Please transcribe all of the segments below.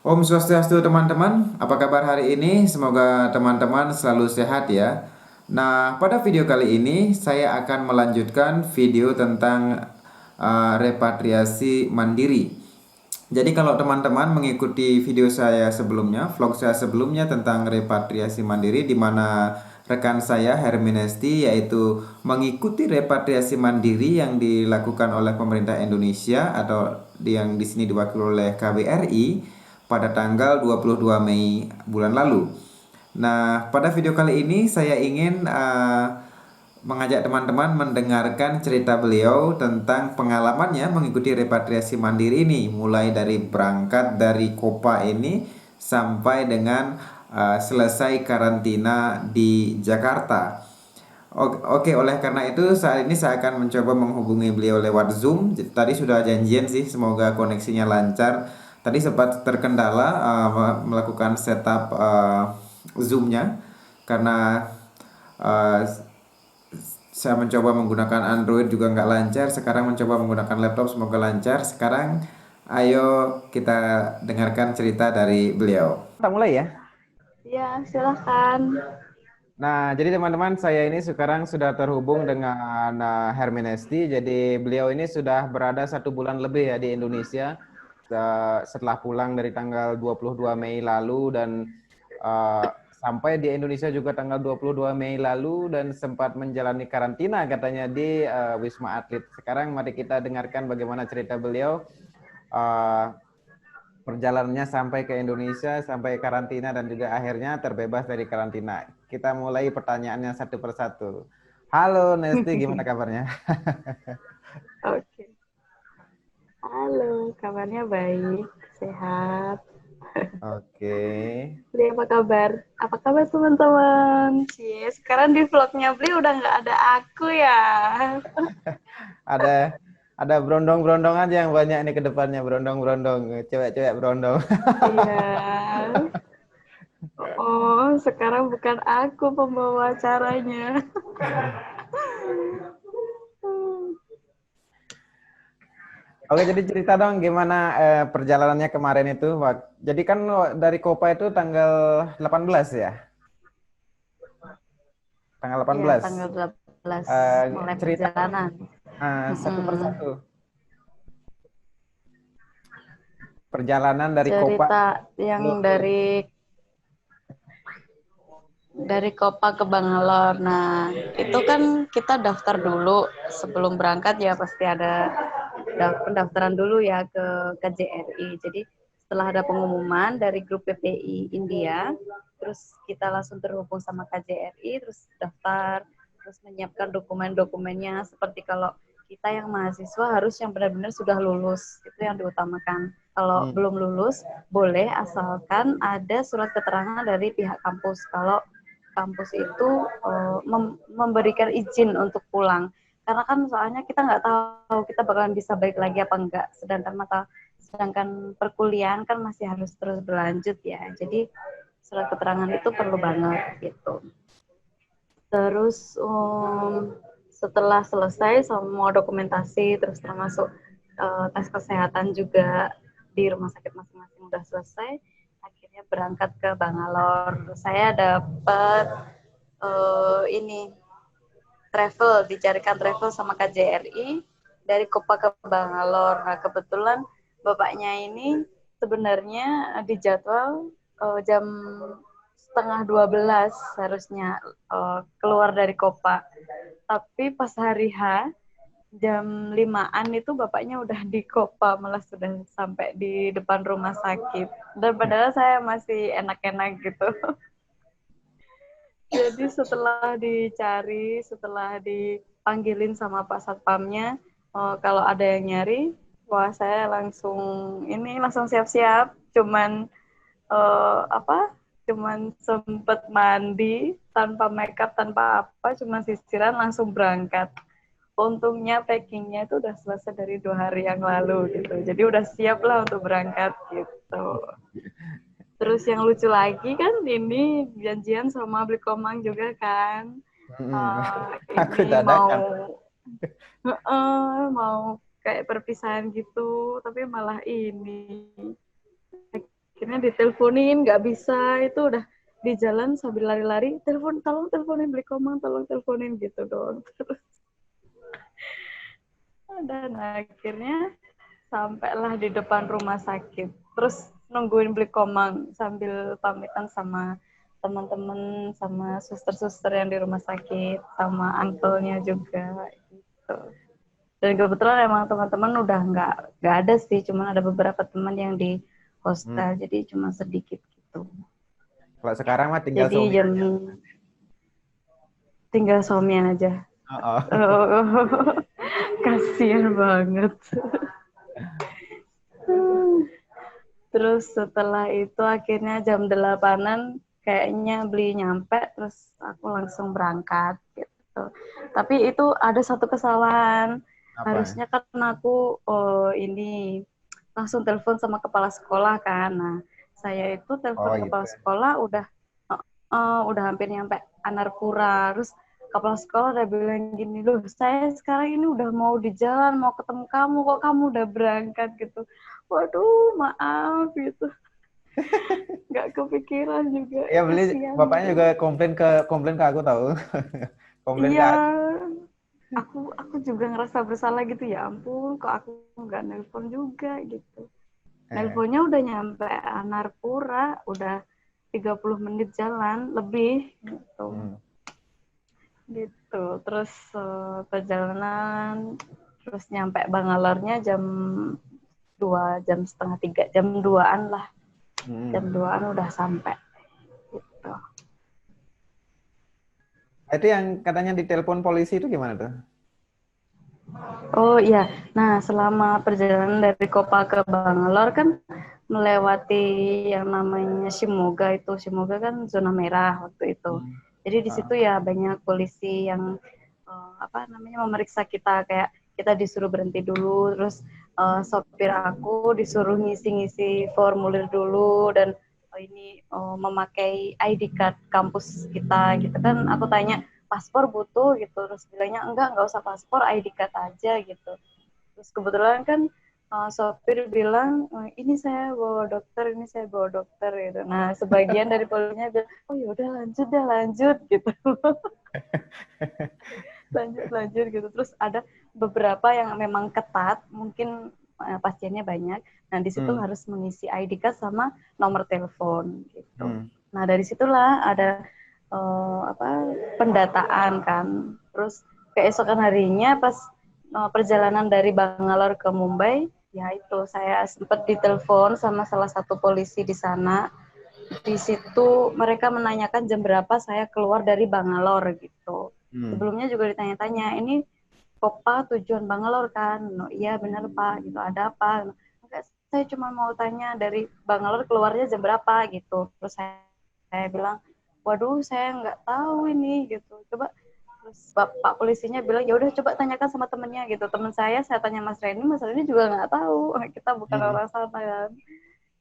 Om Swastiastu teman-teman, apa kabar hari ini? Semoga teman-teman selalu sehat ya. Nah, pada video kali ini saya akan melanjutkan video tentang repatriasi mandiri. Jadi kalau teman-teman mengikuti video saya sebelumnya, vlog saya sebelumnya tentang repatriasi mandiri di mana rekan saya Herminesti yaitu mengikuti repatriasi mandiri yang dilakukan oleh pemerintah Indonesia atau yang di sini diwakili oleh KBRI pada tanggal 22 Mei bulan lalu. Nah, pada video kali ini saya ingin mengajak teman-teman mendengarkan cerita beliau tentang pengalamannya mengikuti repatriasi mandiri ini, mulai dari berangkat dari Kopa ini sampai dengan selesai karantina di Jakarta. Oke, oleh karena itu saat ini saya akan mencoba menghubungi beliau lewat Zoom. Tadi sudah janjian sih, semoga koneksinya lancar. Tadi sempat terkendala melakukan setup Zoom-nya karena uh, saya mencoba menggunakan Android juga nggak lancar. Sekarang mencoba menggunakan laptop, semoga lancar. Sekarang ayo kita dengarkan cerita dari beliau. Kita mulai ya. Ya, silakan. Nah, jadi teman-teman, saya ini sekarang sudah terhubung dengan Herminesti. Jadi beliau ini sudah berada 1 bulan lebih ya di Indonesia setelah pulang dari tanggal 22 Mei lalu dan sampai di Indonesia juga tanggal 22 Mei lalu dan sempat menjalani karantina katanya di Wisma Atlet. Sekarang mari kita dengarkan bagaimana cerita beliau. eh, Perjalanannya sampai ke Indonesia, sampai karantina dan juga akhirnya terbebas dari karantina. Kita mulai pertanyaannya satu persatu. Halo Nesti, gimana kabarnya? Oke. Halo, kabarnya baik, sehat. Oke. Beli apa kabar? Apa kabar teman-teman? Cie, sekarang di vlognya Beli udah nggak ada aku ya. Ada ada brondong-brondong aja yang banyak nih ke depannya, brondong-brondong, cewek-cewek brondong. Iya. Oh, sekarang bukan aku pembawa acaranya. Oke, jadi cerita dong gimana perjalanannya kemarin itu. Jadi kan dari Kopa itu tanggal 18 ya? Tanggal Iya, 18. tanggal 12 Eh, mulai cerita perjalanan. satu Mm-mm. persatu. Perjalanan dari Kopa Cerita yang dari Kopa ke Bangalore. Nah, itu kan kita daftar dulu sebelum berangkat ya pasti ada pendaftaran dulu ya ke KJRI. Jadi setelah ada pengumuman dari grup PPI India, terus kita langsung terhubung sama KJRI, terus daftar, terus menyiapkan dokumen-dokumennya seperti kalau kita yang mahasiswa harus yang benar-benar sudah lulus, itu yang diutamakan. Kalau Hmm. belum lulus, boleh asalkan ada surat keterangan dari pihak kampus. Kalau kampus itu memberikan izin untuk pulang. Karena kan soalnya kita nggak tahu kita bakalan bisa balik lagi apa enggak. Sedangkan perkuliahan kan masih harus terus berlanjut ya. Jadi surat keterangan itu perlu banget gitu. Terus setelah selesai semua dokumentasi, terus termasuk tes kesehatan juga di rumah sakit masing-masing udah selesai, akhirnya berangkat ke Bangalore. Saya dapat ini dicarikan travel sama KJRI dari Kopa ke Bangalore. Nah, kebetulan bapaknya ini sebenarnya dijadwal jam setengah 12 harusnya keluar dari Kopa. Tapi pas hari H jam 5-an itu bapaknya udah di Kopa, malah sudah sampai di depan rumah sakit. Dan padahal saya masih enak-enak gitu. Jadi setelah dipanggilin sama Pak Satpamnya, kalau ada yang nyari, wah saya langsung siap-siap, cuman apa? Cuman sempet mandi tanpa makeup tanpa apa, cuma sisiran langsung berangkat. Untungnya packingnya itu udah selesai dari 2 hari yang lalu gitu, jadi udah siap lah untuk berangkat gitu. Terus yang lucu lagi kan ini janjian sama Beli Komang juga kan. Aku Ini dadakan. mau kayak perpisahan gitu, tapi malah ini akhirnya diteleponin, nggak bisa, itu udah di jalan sambil lari-lari, telepon, tolong teleponin Beli Komang, tolong teleponin gitu dong. Terus dan akhirnya sampailah di depan rumah sakit. Terus nungguin Beli Komang sambil pamitan sama teman-teman, sama suster-suster yang di rumah sakit, sama uncle-nya juga gitu. Dan kebetulan emang teman-teman udah nggak ada sih, cuma ada beberapa teman yang di Hmm. hostel, jadi cuma sedikit gitu. Kalau sekarang mah tinggal Jadi suami. jam tinggal suami aja. Oh, oh. Oh, kasihan banget. Terus setelah itu akhirnya jam 8-an kayaknya Beli nyampe, terus aku langsung berangkat gitu. Tapi itu ada satu kesalahan. Apa? Harusnya kan aku ini langsung telepon sama kepala sekolah kan. Nah, saya itu Oh telepon gitu. kepala sekolah udah hampir nyampe Anarpura. Terus kepala sekolah udah bilang gini, loh saya sekarang ini udah mau di jalan, mau ketemu kamu, kok kamu udah berangkat gitu. Waduh, maaf gitu. Nggak kepikiran juga, Ya beli kasihan bapaknya juga gitu. komplain ke aku tahu. Komplain ke Iya, aku. aku juga ngerasa bersalah gitu, ya ampun, kok aku nggak nelpon juga gitu. Eh, Nelponnya udah nyampe Anarpura, udah 30 menit jalan lebih gitu. hmm. Gitu. Terus perjalanan, terus nyampe Bangalornya jam 2, jam setengah 3, jam 2-an lah. Hmm. Jam 2-an udah sampai gitu. Itu yang katanya ditelepon polisi itu gimana tuh? Oh iya, nah selama perjalanan dari Kopa ke Bangalore kan melewati yang namanya Shimoga itu. Shimoga kan zona merah waktu itu. Hmm. Jadi di situ Ah. ya banyak polisi yang apa namanya memeriksa kita, kayak kita disuruh berhenti dulu, terus sopir aku disuruh ngisi-ngisi formulir dulu dan ini memakai ID card kampus kita gitu kan. Aku tanya paspor butuh gitu, terus bilangnya enggak usah paspor, ID card aja gitu. Terus kebetulan kan sopir bilang ini saya bawa dokter, ini saya bawa dokter gitu. Nah sebagian dari polisinya bilang oh yaudah lanjut deh, lanjut gitu. lanjut gitu. Terus ada beberapa yang memang ketat, mungkin pasiennya banyak. Nah di situ Hmm. harus mengisi ID card sama nomor telepon gitu. Hmm. Nah dari situlah ada apa pendataan kan. Terus keesokan harinya pas perjalanan dari Bangalore ke Mumbai, ya itu saya sempat ditelepon sama salah satu polisi di sana. Di situ mereka menanyakan jam berapa saya keluar dari Bangalore gitu. Hmm. Sebelumnya juga ditanya-tanya, ini Kopa tujuan Bangalore kan? No, iya benar Pak, gitu. Ada apa? Enggak, saya cuma mau tanya dari Bangalore keluarnya jam berapa gitu. Terus saya bilang, waduh saya nggak tahu ini gitu. Coba terus bapak polisinya bilang ya udah coba tanyakan sama temennya gitu. Teman saya tanya Mas Reni juga nggak tahu. Kita bukan Hmm. orang sana kan,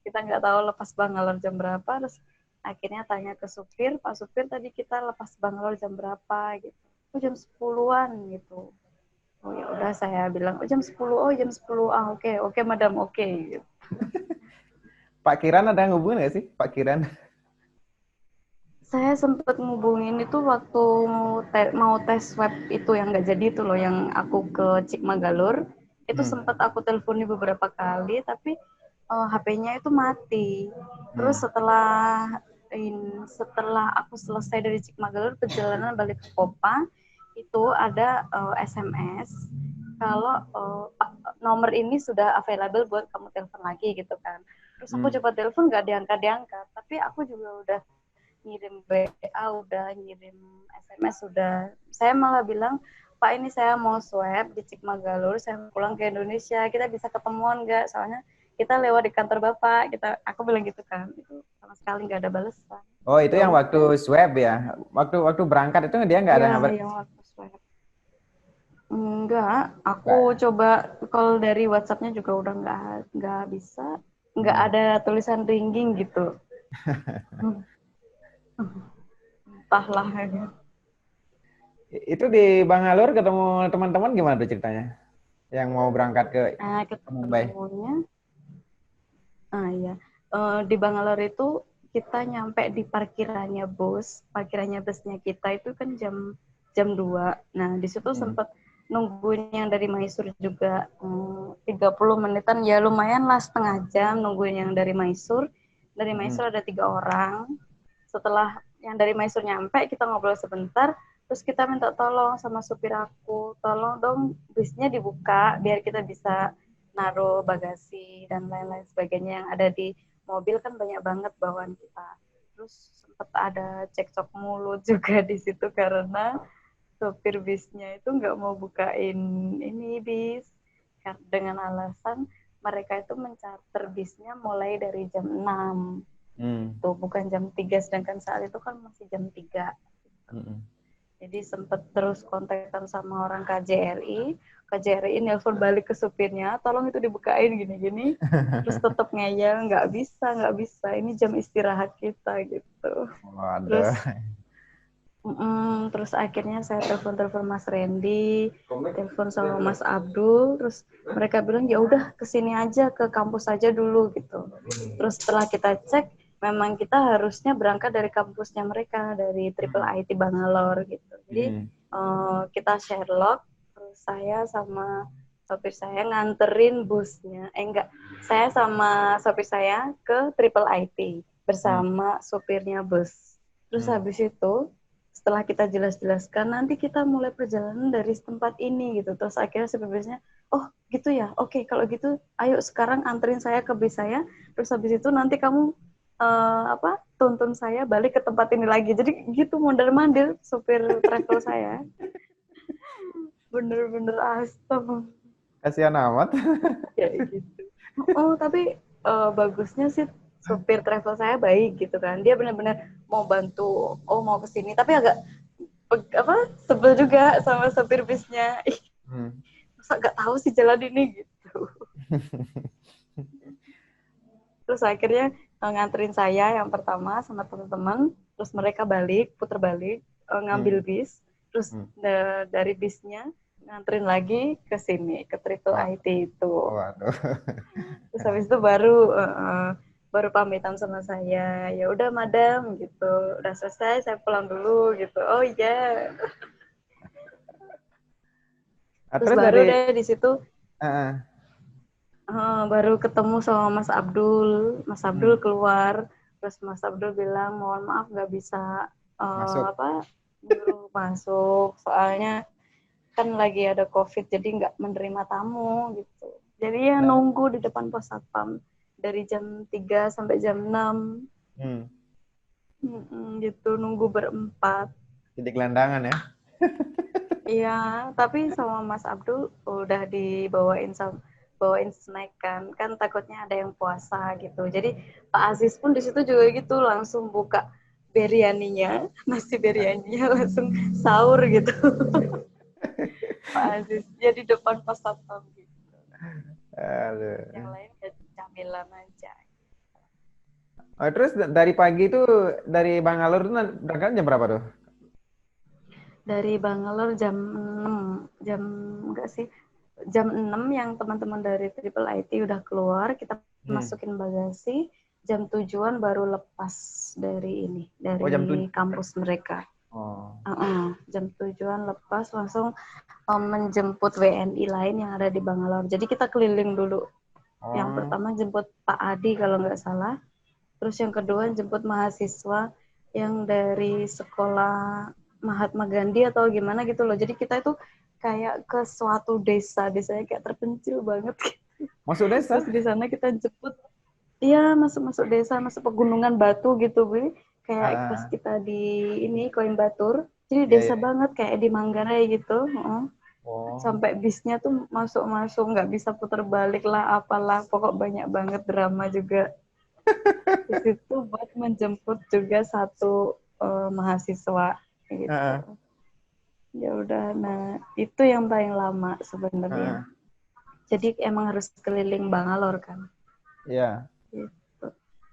kita nggak tahu lepas Bangalore jam berapa. Terus akhirnya tanya ke supir, Pak supir tadi kita lepas Bangalore jam berapa gitu. Oh jam 10-an gitu. Oh ya udah saya bilang oh jam 10, oh jam 10, ah oke oke madam oke gitu. Pak Kiran ada yang hubungin nggak sih? Pak Kiran? Saya sempat ngubungin itu waktu mau tes swab itu yang nggak jadi itu loh, yang aku ke Cikmagalur itu Hmm. sempat aku teleponi beberapa kali tapi HP-nya itu mati. Terus Hmm. setelah aku selesai dari Cikmagalur perjalanan balik ke Kopa itu ada SMS kalau nomor ini sudah available buat kamu telepon lagi gitu kan. Terus aku Hmm. coba telepon nggak diangkat, tapi aku juga udah ngirim WA, udah ngirim SMS, sudah. Saya malah bilang, Pak ini saya mau swab di Cikmagalur, saya pulang ke Indonesia, kita bisa ketemuan nggak? Soalnya kita lewat di kantor Bapak, aku bilang gitu kan. Itu sama sekali nggak ada balasan. Oh itu Ya yang waktu udah, swab ya? Waktu berangkat itu dia nggak ada ya ngabar? yang waktu swab. Enggak, aku Nggak. coba call dari WhatsApp-nya juga udah nggak bisa, nggak Hmm. ada tulisan ringing gitu. Entahlah. Itu di Bangalore ketemu teman-teman gimana tuh ceritanya? Yang mau berangkat ke Nah, Mumbai. ketemunya, iya. Di Bangalore itu kita nyampe di parkirannya busnya kita itu kan jam jam 2. Nah, di situ Hmm. sempat nungguin yang dari Mysore juga 30 menitan, ya lumayan lah, setengah jam nungguin yang dari Mysore. Dari Hmm. Mysore ada 3 orang. Setelah yang dari Mysore nyampe, kita ngobrol sebentar, terus kita minta tolong sama supir aku, tolong dong bisnya dibuka biar kita bisa naruh bagasi dan lain-lain sebagainya yang ada di mobil, kan banyak banget bawaan kita. Terus sempat ada cekcok mulut juga di situ karena sopir bisnya itu nggak mau bukain ini bis dengan alasan mereka itu mencarter bisnya mulai dari jam 6 Hmm. tuh, bukan jam 3, sedangkan saat itu kan masih jam 3. Hmm. Jadi sempet terus kontakkan sama orang KJRI. KJRI nelpon balik ke supirnya, tolong itu dibukain gini-gini. Terus tetap ngeyel, nggak bisa, ini jam istirahat kita gitu. Waduh. Terus terus akhirnya saya telepon Mas Randy, telepon sama Mas Abdul, terus mereka bilang ya udah kesini aja, ke kampus aja dulu gitu. Terus setelah kita cek, memang kita harusnya berangkat dari kampusnya mereka, dari Triple Hmm. IT Bangalore gitu. Jadi Hmm. kita Sherlock, terus saya sama sopir saya nganterin busnya, enggak, saya sama sopir saya ke Triple IT Hmm. bersama sopirnya bus. Terus Hmm. habis itu setelah kita jelas-jelaskan, nanti kita mulai perjalanan dari tempat ini gitu. Terus akhirnya supervisornya, oh gitu ya, oke kalau gitu ayo sekarang anterin saya ke bis saya, terus habis itu nanti kamu tuntun saya balik ke tempat ini lagi. Jadi gitu mondar-mandir supir travel saya. Bener-bener astaga. Kasihan amat. Kayak gitu. Oh, tapi bagusnya sih supir travel saya baik gitu kan. Dia benar-benar mau bantu, oh mau kesini, tapi agak sebel juga sama supir bisnya. Ih, Hmm. masa gak tahu sih jalan ini gitu. Terus akhirnya nganterin saya yang pertama sama teman-teman, terus mereka balik, putar balik, ngambil Hmm. bis, terus Hmm. dari bisnya nganterin lagi ke sini, ke Triple Wah, IT itu. waduh. Terus habis itu baru pamitan sama saya, ya udah madam gitu, udah selesai saya pulang dulu gitu. Oh iya. Ah, Terus terus baru dari deh di situ uh, baru ketemu sama Mas Abdul. Mas Abdul hmm, keluar, terus Mas Abdul bilang mohon maaf nggak bisa masuk. nyuruh masuk, soalnya kan lagi ada COVID jadi nggak menerima tamu gitu. Jadi ya Nah, nunggu di depan pos satpam dari jam 3 sampai jam 6. hmm, Gitu nunggu berempat. titik gelandangan ya. Iya, tapi sama Mas Abdul udah bawain snack kan, kan takutnya ada yang puasa gitu. Jadi Pak Aziz pun di situ juga gitu, langsung buka biryaninya, nasi biryaninya langsung sahur gitu. Pak Aziz dia di depan pas satpam gitu. Yang Aduh. lain kayak camilan aja. Oh, terus dari pagi itu dari Bangalore tuh berangkat jam berapa tuh? Dari Bangalore jam 6, jam enggak sih, jam 6 yang teman-teman dari Triple IT udah keluar, kita Hmm. masukin bagasi, jam 7-an baru lepas dari ini, Oh, jam dari 7. kampus mereka. Oh. Jam 7-an lepas langsung menjemput WNI lain yang ada di Bangalore. Jadi kita keliling dulu. Yang Oh. pertama jemput Pak Adi kalau nggak salah. Terus yang kedua jemput mahasiswa yang dari sekolah Mahatma Gandhi atau gimana gitu loh. Jadi kita itu kayak ke suatu desanya kayak terpencil banget. Masuk Terus desa? di sana kita jemput, iya masuk-masuk desa, masuk pegunungan batu gitu, Bu. Kayak pas Ah, kita di ini Koimbatur, jadi ya, desa ya. banget kayak di Manggarai gitu. Oh. Sampai bisnya tuh masuk-masuk nggak bisa putar balik lah, apalah, pokok banyak banget drama juga di situ buat menjemput juga satu mahasiswa gitu. Ah, Ya udah, nah itu yang paling lama sebenarnya. ah, Jadi emang harus keliling Bangalore kan. ya. Gitu.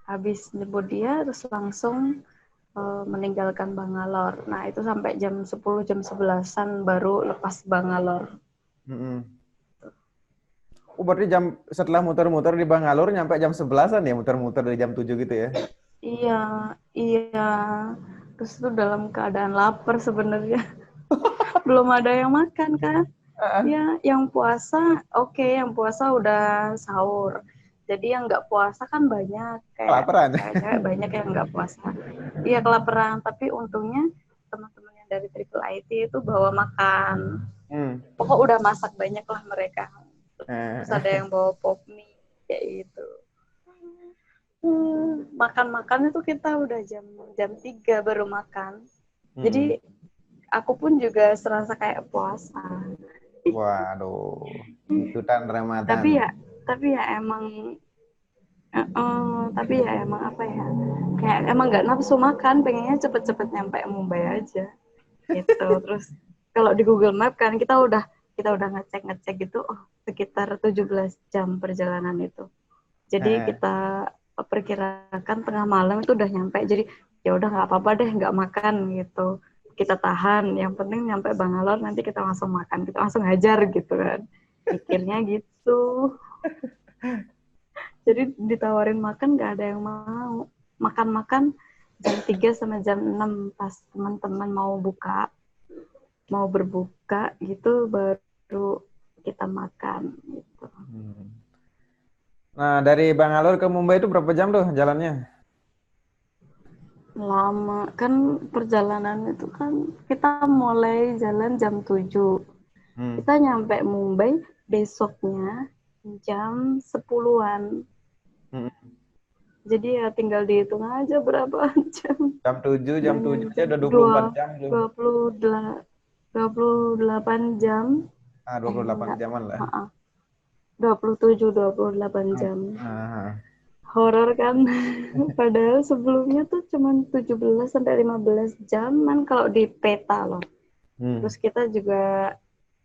Habis jemput dia terus langsung meninggalkan Bangalore. Nah itu sampai jam 10 jam 11-an baru lepas Bangalore. Mm-mm. berarti setelah muter-muter di Bangalore nyampe jam 11-an ya, muter-muter dari jam 7 gitu ya. Iya, iya. Terus tuh dalam keadaan lapar sebenarnya. Belum ada yang makan kan. Heeh. Ya, yang puasa, oke, yang puasa udah sahur. Jadi yang nggak puasa kan banyak, kayak Kelaparan. cewek-cewek banyak yang nggak puasa. Iya kelaparan, tapi untungnya teman-teman yang dari Triple IT itu bawa makan. Hmm. Pokok udah masak banyak lah mereka. Terus ada Eh, yang bawa pop mie kayak gitu. Makan-makan itu kita udah jam jam 3 baru makan. hmm. Jadi aku pun juga serasa kayak puasa. Waduh, ikutan Ramadan. Tapi ya, tapi ya emang tapi ya emang apa ya? Kayak emang nggak nafsu makan, pengennya cepet-cepet nyampe Mumbai aja. Gitu. Terus kalau di Google Map kan kita udah ngecek-ngecek gitu, oh sekitar 17 jam perjalanan itu. Jadi Eh, kita perkirakan tengah malam itu udah nyampe. Jadi ya udah nggak apa-apa deh nggak makan gitu. Kita tahan. Yang penting nyampe Bangalore nanti kita langsung makan, kita langsung hajar gitu kan. Pikirnya gitu. Jadi ditawarin makan nggak ada yang mau. Makan-makan jam 3 sampai jam 6 pas teman-teman mau berbuka gitu baru kita makan gitu. hmm. Nah, dari Bangalore ke Mumbai itu berapa jam tuh jalannya? Lama kan perjalanan itu kan kita mulai jalan jam 7. Hmm. Kita nyampe Mumbai besoknya jam 10-an. Hmm. Jadi ya tinggal dihitung aja berapa jam. Jam 7 aja Jam udah 24 dua jam tuh. dua puluh dua puluh delapan jam. Ah, 28 Enggak. jaman lah. 27-28 Hmm. jam. Ah, Horor kan? Padahal sebelumnya tuh cuma 17 sampai 15 jaman kalau di peta loh. hmm. Terus kita juga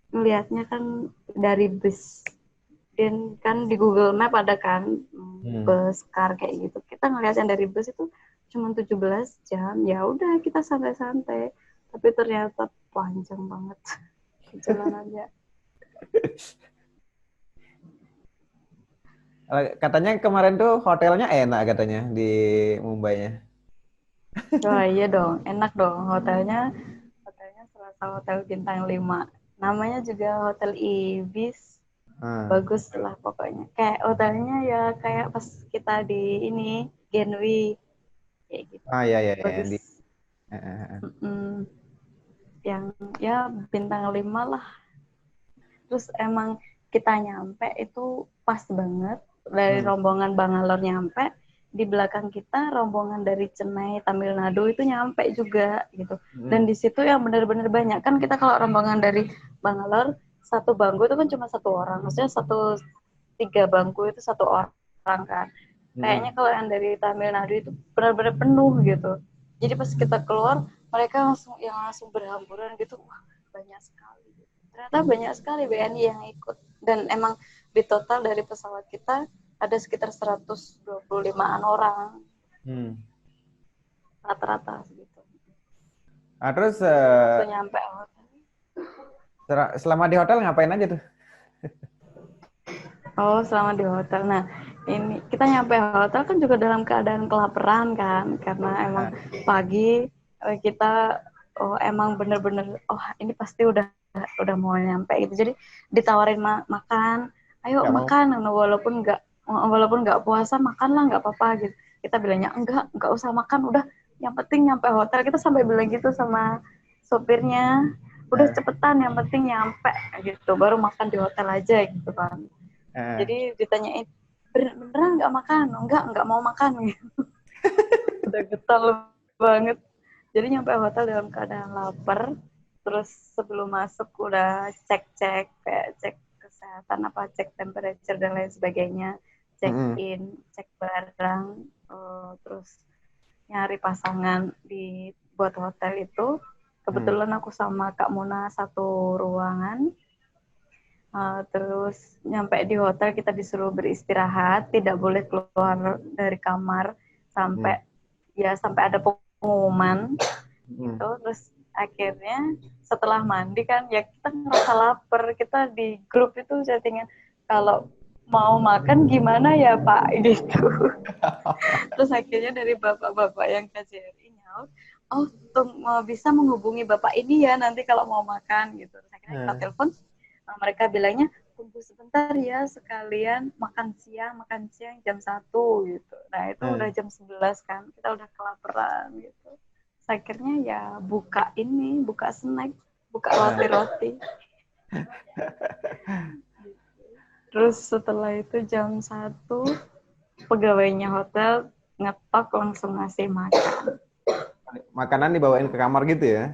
ngelihatnya kan dari bus. Dan kan di Google Map ada kan Hmm. bus car kayak gitu. Kita ngelihat yang dari bus itu cuma 17 jam. Ya udah kita santai-santai. Tapi ternyata panjang banget perjalanannya. Katanya kemarin tuh hotelnya enak katanya di Mumbai-nya. Wah iya dong, enak dong hotelnya serasa hotel bintang 5. Namanya juga Hotel Ibis. Ah, Bagus lah pokoknya. Kayak hotelnya ya kayak pas kita di ini Genwi kayak gitu. ya ya ya Bagus. eh, eh, eh. Mm-mm. Yang ya bintang 5 lah. Terus emang kita nyampe itu pas banget dari Hmm. rombongan Bangalore nyampe, di belakang kita rombongan dari Chennai Tamil Nadu itu nyampe juga gitu. Dan Hmm. di situ yang benar-benar banyak kan, kita kalau rombongan dari Bangalore satu bangku itu kan cuma satu orang, maksudnya satu tiga bangku itu satu orang kan. Hmm. Kayaknya kalau yang dari Tamil Nadu itu benar-benar penuh gitu. Jadi pas kita keluar mereka langsung berhamburan gitu, wah banyak sekali. Ternyata banyak sekali BNI yang ikut, dan emang di total dari pesawat kita ada sekitar 125-an orang Hmm. rata-rata gitu. Ah, terus Waktu nyampe hotel, selama di hotel ngapain aja tuh? oh selama di hotel. Nah ini kita nyampe hotel kan juga dalam keadaan kelaparan kan, karena emang Ah, pagi kita emang bener-bener ini pasti udah mau nyampe gitu. Jadi ditawarin makan, ayo nggak mau. makan, walaupun nggak puasa makan lah nggak apa-apa gitu. Kita bilangnya enggak usah makan, udah yang penting nyampe hotel. Kita sampai bilang gitu sama sopirnya, udah Eh, cepetan yang penting nyampe gitu, baru makan di hotel aja gitu kan. eh. Jadi ditanyain beneran nggak makan, nggak mau makan gitu. Udah getol banget. Jadi nyampe hotel dalam keadaan lapar. Terus sebelum masuk udah cek-cek kayak cek kesehatan, apa cek temperature dan lain sebagainya, check Mm-mm. in, cek barang, terus nyari pasangan di buat hotel itu. Hmm. Kebetulan aku sama Kak Muna satu ruangan. Terus nyampe di hotel kita disuruh beristirahat, tidak boleh keluar dari kamar Hmm. sampai ada pengumuman Hmm. gitu. Terus akhirnya setelah mandi kan ya kita ngerasa lapar, kita di grup itu chattingan, kalau mau makan gimana ya Pak gitu. Terus akhirnya dari bapak-bapak yang KJRI nyaut, oh bisa menghubungi bapak ini ya nanti kalau mau makan gitu. Terus akhirnya kita Nah, telepon, mereka bilangnya tunggu sebentar ya sekalian makan siang jam 1 gitu. Nah itu udah nah. jam 11 kan, kita udah kelaparan gitu. Terus akhirnya ya buka snack, buka Nah. roti-roti. Terus setelah itu jam 1 pegawainya hotel ngetok langsung ngasih makan. Makanan dibawain ke kamar gitu ya?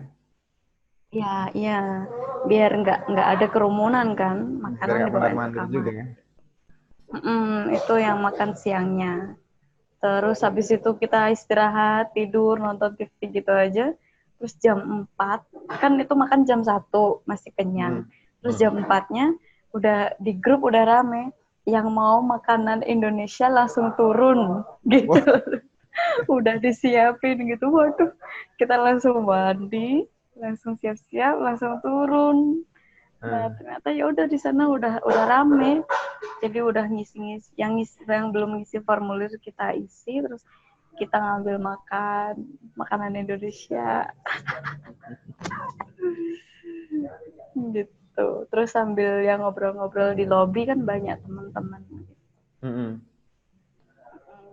Ya, iya, biar nggak ada kerumunan kan, Biar makanan nggak dibawain ke mondar-mandir juga kamar. ya? Itu yang makan siangnya. Terus habis itu kita istirahat, tidur, nonton TV gitu aja. Terus jam 4, kan itu makan jam 1, masih kenyang. Hmm. Terus Hmm. jam 4-nya, udah di grup udah rame. Yang mau makanan Indonesia langsung turun, gitu. Wah. Udah disiapin gitu. Waduh, kita langsung mandi, langsung siap-siap, langsung turun. Nah, Nah. ternyata ya udah di sana udah rame. Jadi udah ngisi-ngisi yang belum ngisi formulir kita isi, terus kita ngambil makanan Indonesia gitu. Terus sambil yang ngobrol-ngobrol di lobi kan banyak teman-teman Mm-mm.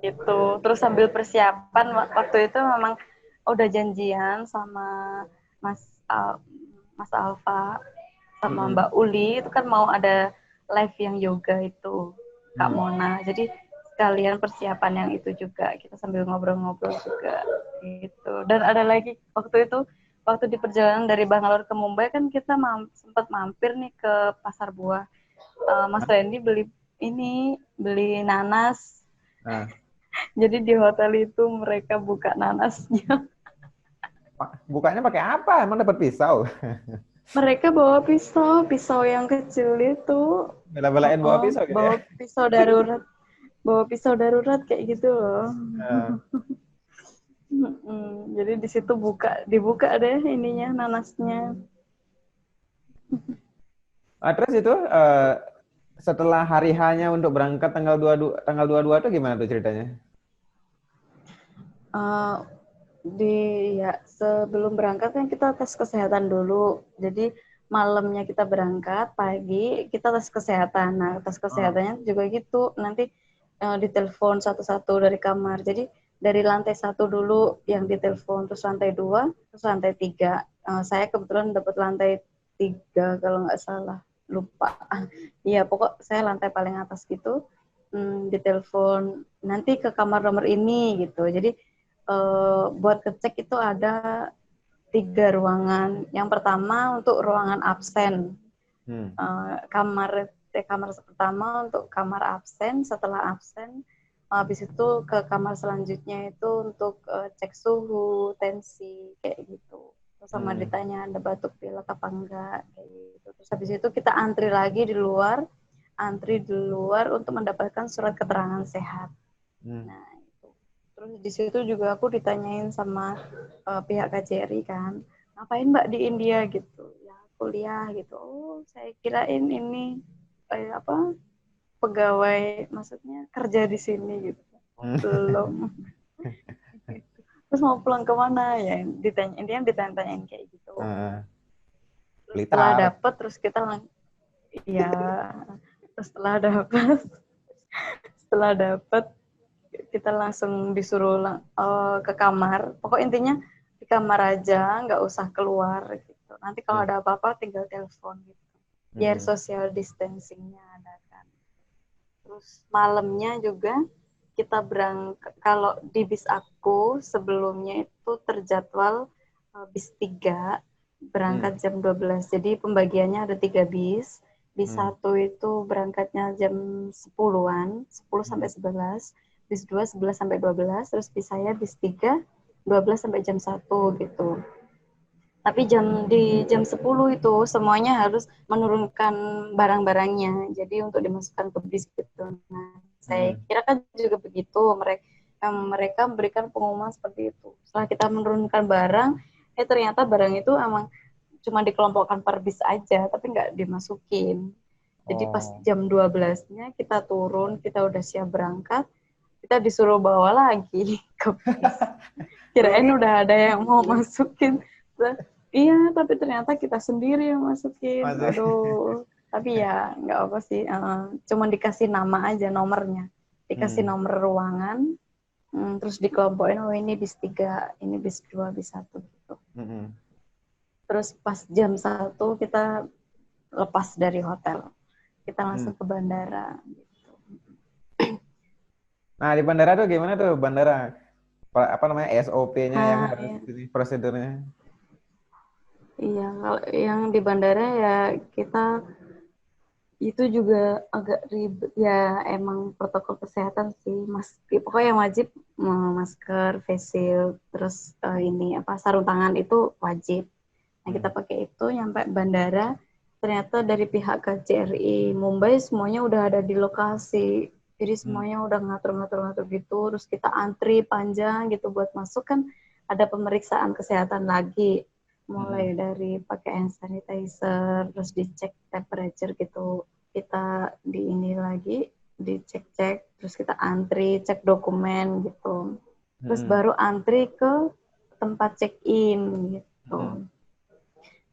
gitu. Terus sambil persiapan waktu itu memang udah janjian sama Mas Al, Mas Alfa sama Mm-mm. Mbak Uli itu kan mau ada live yang yoga itu Kak Mm. Mona. Jadi sekalian persiapan yang itu juga kita sambil ngobrol-ngobrol juga gitu. Dan ada lagi waktu di perjalanan dari Bangalore ke Mumbai kan kita sempat mampir nih ke pasar buah. Mas Nah. Randy beli nanas. Nah. Jadi di hotel itu mereka buka nanasnya. Bukanya pakai apa? Emang dapat pisau? Mereka bawa pisau yang kecil itu. Bela-belain bawa pisau gitu ya? Bawa bawa pisau darurat kayak gitu loh. Nah. Jadi di situ dibuka deh ininya nanasnya. Terus itu setelah hari hanya untuk berangkat tanggal 22 itu gimana tuh ceritanya? Uh, ya sebelum berangkat kan kita tes kesehatan dulu. Jadi malamnya kita berangkat, pagi kita tes kesehatan. Nah, tes Oh. kesehatannya juga gitu. Nanti ditelepon satu-satu dari kamar. Jadi dari lantai 1 dulu yang ditelepon, terus lantai 2, terus lantai 3. Saya kebetulan dapat lantai 3 kalau nggak salah, lupa. Iya, pokok saya lantai paling atas gitu. Ditelepon nanti ke kamar nomor ini gitu. Jadi buat ngecek itu ada 3 ruangan. Yang pertama untuk ruangan absen. Hmm. Kamar pertama untuk kamar absen. Setelah absen, habis itu ke kamar selanjutnya itu untuk cek suhu, tensi, kayak gitu. Terus sama Hmm. ditanya ada batuk pilek apa enggak, kayak gitu. Terus habis itu kita antri di luar untuk mendapatkan surat keterangan sehat. Hmm. Nah, itu. Terus di situ juga aku ditanyain sama pihak KJRI kan, ngapain Mbak di India gitu? Ya kuliah gitu. Oh, saya kirain ini pegawai, maksudnya kerja di sini gitu. Hmm. Belum. Terus mau pulang ke mana ya? Ditanya-tanyain kayak gitu. Ah, Terus setelah Blitar. dapet, terus kita ya setelah dapet setelah dapet kita langsung disuruh ke kamar. Pokok intinya di kamar aja, nggak usah keluar gitu. Nanti kalau Hmm. ada apa-apa tinggal telepon gitu. Biar Hmm. social distancingnya ada kan. Terus malamnya juga kita berangkat, kalau di bis aku sebelumnya itu terjadwal bis 3 Hmm. berangkat jam 12. Jadi pembagiannya ada 3 bis. Bis Hmm. 1 itu berangkatnya jam 10-an, 10 sampai Hmm. 11. Bis 2 11 sampai 12, terus bis saya bis 3 12 sampai jam 1 gitu. Tapi di jam 10 itu semuanya harus menurunkan barang-barangnya. Jadi untuk dimasukkan ke bis gitu. Nah, saya Hmm. kira kan juga begitu. Mereka memberikan pengumuman seperti itu. Setelah kita menurunkan barang, ternyata barang itu emang cuma dikelompokkan per bis aja, tapi nggak dimasukin. Jadi pas Oh. jam 12-nya kita turun, kita udah siap berangkat, kita disuruh bawa lagi ke bis. Kirain udah ada yang mau masukin. Iya, tapi ternyata kita sendiri yang masukin. Masuk. Aduh, tapi ya nggak apa sih. Cuman dikasih nama aja, nomornya. Dikasih Hmm. nomor ruangan, terus dikelompokin, oh ini bis 3, ini bis 2, bis 1 gitu. Hmm. Terus pas jam 1 kita lepas dari hotel. Kita langsung ke bandara. Nah, di bandara tuh gimana tuh bandara? Apa namanya SOP-nya yang harus Iya. ini prosedurnya? Iya, kalau yang di bandara ya kita itu juga agak ribet ya, emang protokol kesehatan sih, pokoknya yang wajib masker, face shield, terus ini apa sarung tangan itu wajib. Nah kita pakai itu nyampe bandara, ternyata dari pihak KJRI Mumbai semuanya udah ada di lokasi, jadi semuanya udah ngatur-ngatur gitu, terus kita antri panjang gitu buat masuk kan ada pemeriksaan kesehatan lagi, mulai dari pakai hand sanitizer, terus dicek temperature gitu, kita di ini lagi dicek-cek, terus kita antri cek dokumen gitu, terus baru antri ke tempat check in gitu.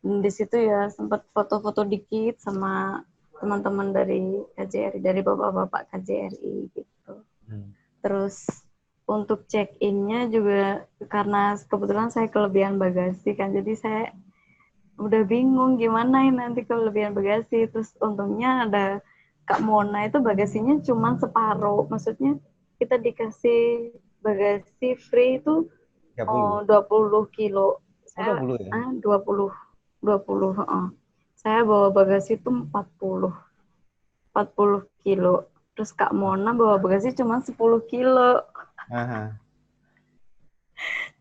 Di situ ya sempat foto-foto dikit sama teman-teman dari KJRI, dari bapak-bapak KJRI gitu. Terus untuk check-in-nya juga karena kebetulan saya kelebihan bagasi kan, jadi saya udah bingung gimana ini nanti kelebihan bagasi. Terus untungnya ada Kak Mona, itu bagasinya cuma separuh, maksudnya kita dikasih bagasi free itu 30. 20 kilo. Oh, Saya 20 ya? 20 saya bawa bagasi itu 40 kilo. Terus Kak Mona bawa bagasi cuma 10 kilo. Aha.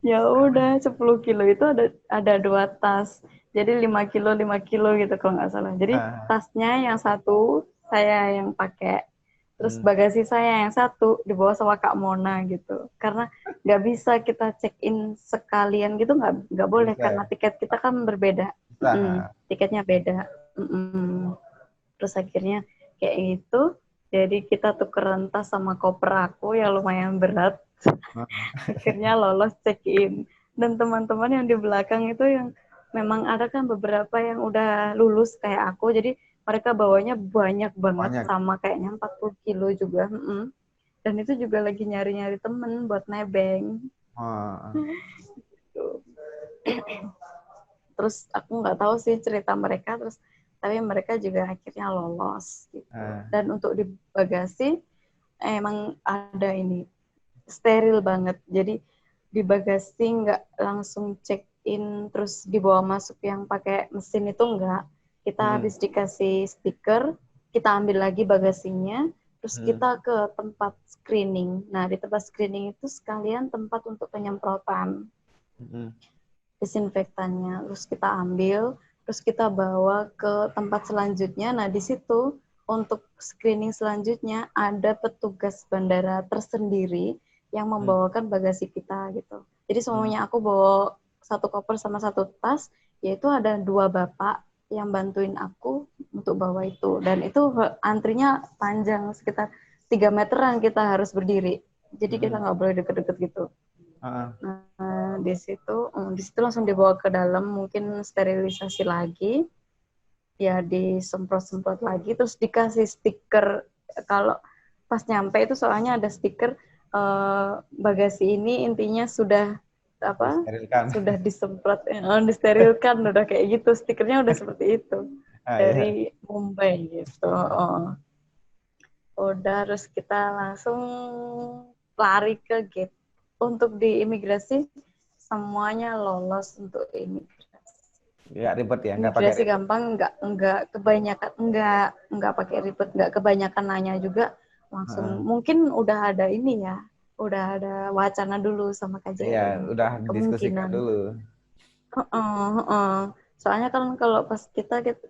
Ya udah 10 kilo itu ada 2 tas. Jadi 5 kilo 5 kilo gitu kalau nggak salah. Jadi tasnya yang satu saya yang pakai. Terus bagasi saya yang satu dibawa sama Kak Mona gitu. Karena nggak bisa kita check in sekalian gitu, nggak boleh Bisa karena ya? tiket kita kan berbeda. Bisa. Tiketnya beda. Terus akhirnya kayak gitu. Jadi kita tukeran tas sama koper aku yang lumayan berat. Akhirnya lolos check in. Dan teman-teman yang di belakang itu yang memang ada kan beberapa yang udah lulus kayak aku, jadi mereka bawanya banyak banget, Banyak. sama kayaknya 40 kilo juga. Dan itu juga lagi nyari-nyari temen buat nebeng. Terus aku nggak tahu sih cerita mereka, terus tapi mereka juga akhirnya lolos gitu. Dan untuk di bagasi emang ada ini steril banget, jadi di bagasi nggak langsung check in terus dibawa masuk yang pakai mesin itu enggak. Kita habis dikasih stiker, kita ambil lagi bagasinya, terus kita ke tempat screening. Nah di tempat screening itu sekalian tempat untuk penyemprotan disinfektannya, terus kita ambil, terus kita bawa ke tempat selanjutnya. Nah di situ untuk screening selanjutnya ada petugas bandara tersendiri yang membawakan bagasi kita gitu. Jadi semuanya aku bawa satu koper sama satu tas, yaitu ada 2 bapak yang bantuin aku untuk bawa itu. Dan itu antrinya panjang, sekitar 3 meteran kita harus berdiri. Jadi kita nggak boleh deket-deket gitu. Nah, di situ langsung dibawa ke dalam, mungkin sterilisasi lagi, ya disemprot-semprot lagi, terus dikasih stiker. Kalau pas nyampe itu soalnya ada stiker, bagasi ini intinya sudah apa? Sudah disemprot, disterilkan, udah kayak gitu, stikernya udah seperti itu dari Mumbai gitu. Udah, terus kita langsung lari ke gate. Untuk di imigrasi semuanya lolos untuk imigrasi. Ya ribet ya, nggak pakai Imigrasi ribet. gampang, nggak kebanyakan, nggak pakai ribet, nggak kebanyakan nanya juga, langsung mungkin udah ada ini ya, udah ada wacana dulu sama Iya, KJRI udah mungkin diskusikan kemungkinan. dulu. Soalnya kan kalau pas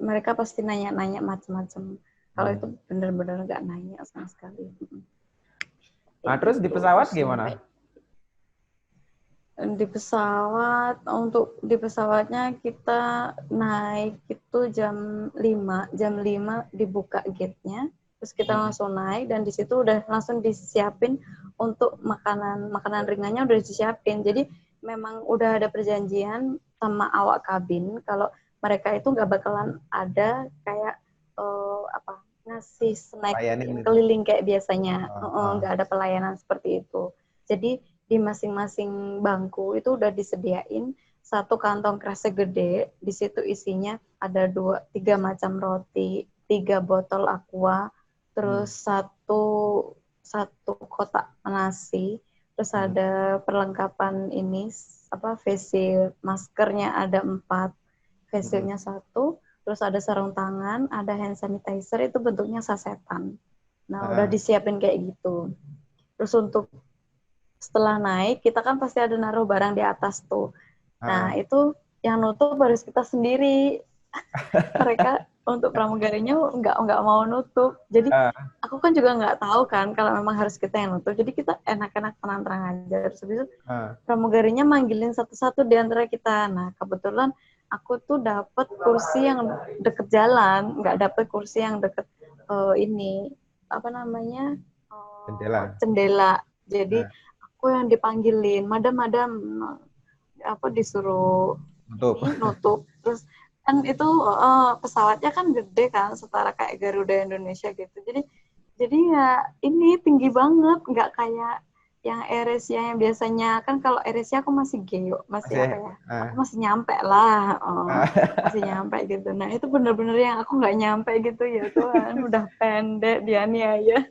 mereka pasti nanya-nanya macam-macam. Kalau itu benar-benar nggak nanya sama sekali. Nah, Kayak terus di gitu. pesawat Terus gimana? nyampe Di pesawat, untuk di pesawatnya kita naik itu jam 5 dibuka gate-nya, terus kita langsung naik dan di situ udah langsung disiapin untuk makanan ringannya udah disiapin. Jadi memang udah ada perjanjian sama awak kabin kalau mereka itu nggak bakalan ada kayak ngasih snack Layanin gitu. keliling kayak biasanya, Oh. nggak ada pelayanan seperti itu. Jadi di masing-masing bangku itu udah disediain satu kantong kresek gede, di situ isinya ada 3 macam roti, 3 botol aqua, terus satu kotak nasi, terus ada perlengkapan ini face shield, maskernya ada 4, face shieldnya 1, terus ada sarung tangan, ada hand sanitizer itu bentuknya sasetan. Nah, udah disiapin kayak gitu. Terus untuk setelah naik, kita kan pasti ada naruh barang di atas tuh. Nah, itu yang nutup harus kita sendiri. Mereka untuk pramugarinya nggak mau nutup. Jadi aku kan juga nggak tahu kan kalau memang harus kita yang nutup. Jadi kita enak-enak tenang-tenang aja. Terus habis itu pramugarinya manggilin satu-satu di antara kita. Nah, kebetulan aku tuh dapat kursi yang deket jalan, nggak dapet kursi yang deket ini apa namanya jendela. Jadi aku yang dipanggilin, madam, apa disuruh nutup. Terus kan itu pesawatnya kan gede kan, setara kayak Garuda Indonesia gitu. Jadi ya ini tinggi banget, nggak kayak yang AirAsia yang biasanya kan. Kalau AirAsia aku masih geo, masih apa ya? Aku masih nyampe lah, masih nyampe gitu. Nah itu bener-bener yang aku nggak nyampe gitu ya Tuhan, udah pendek dianiaya.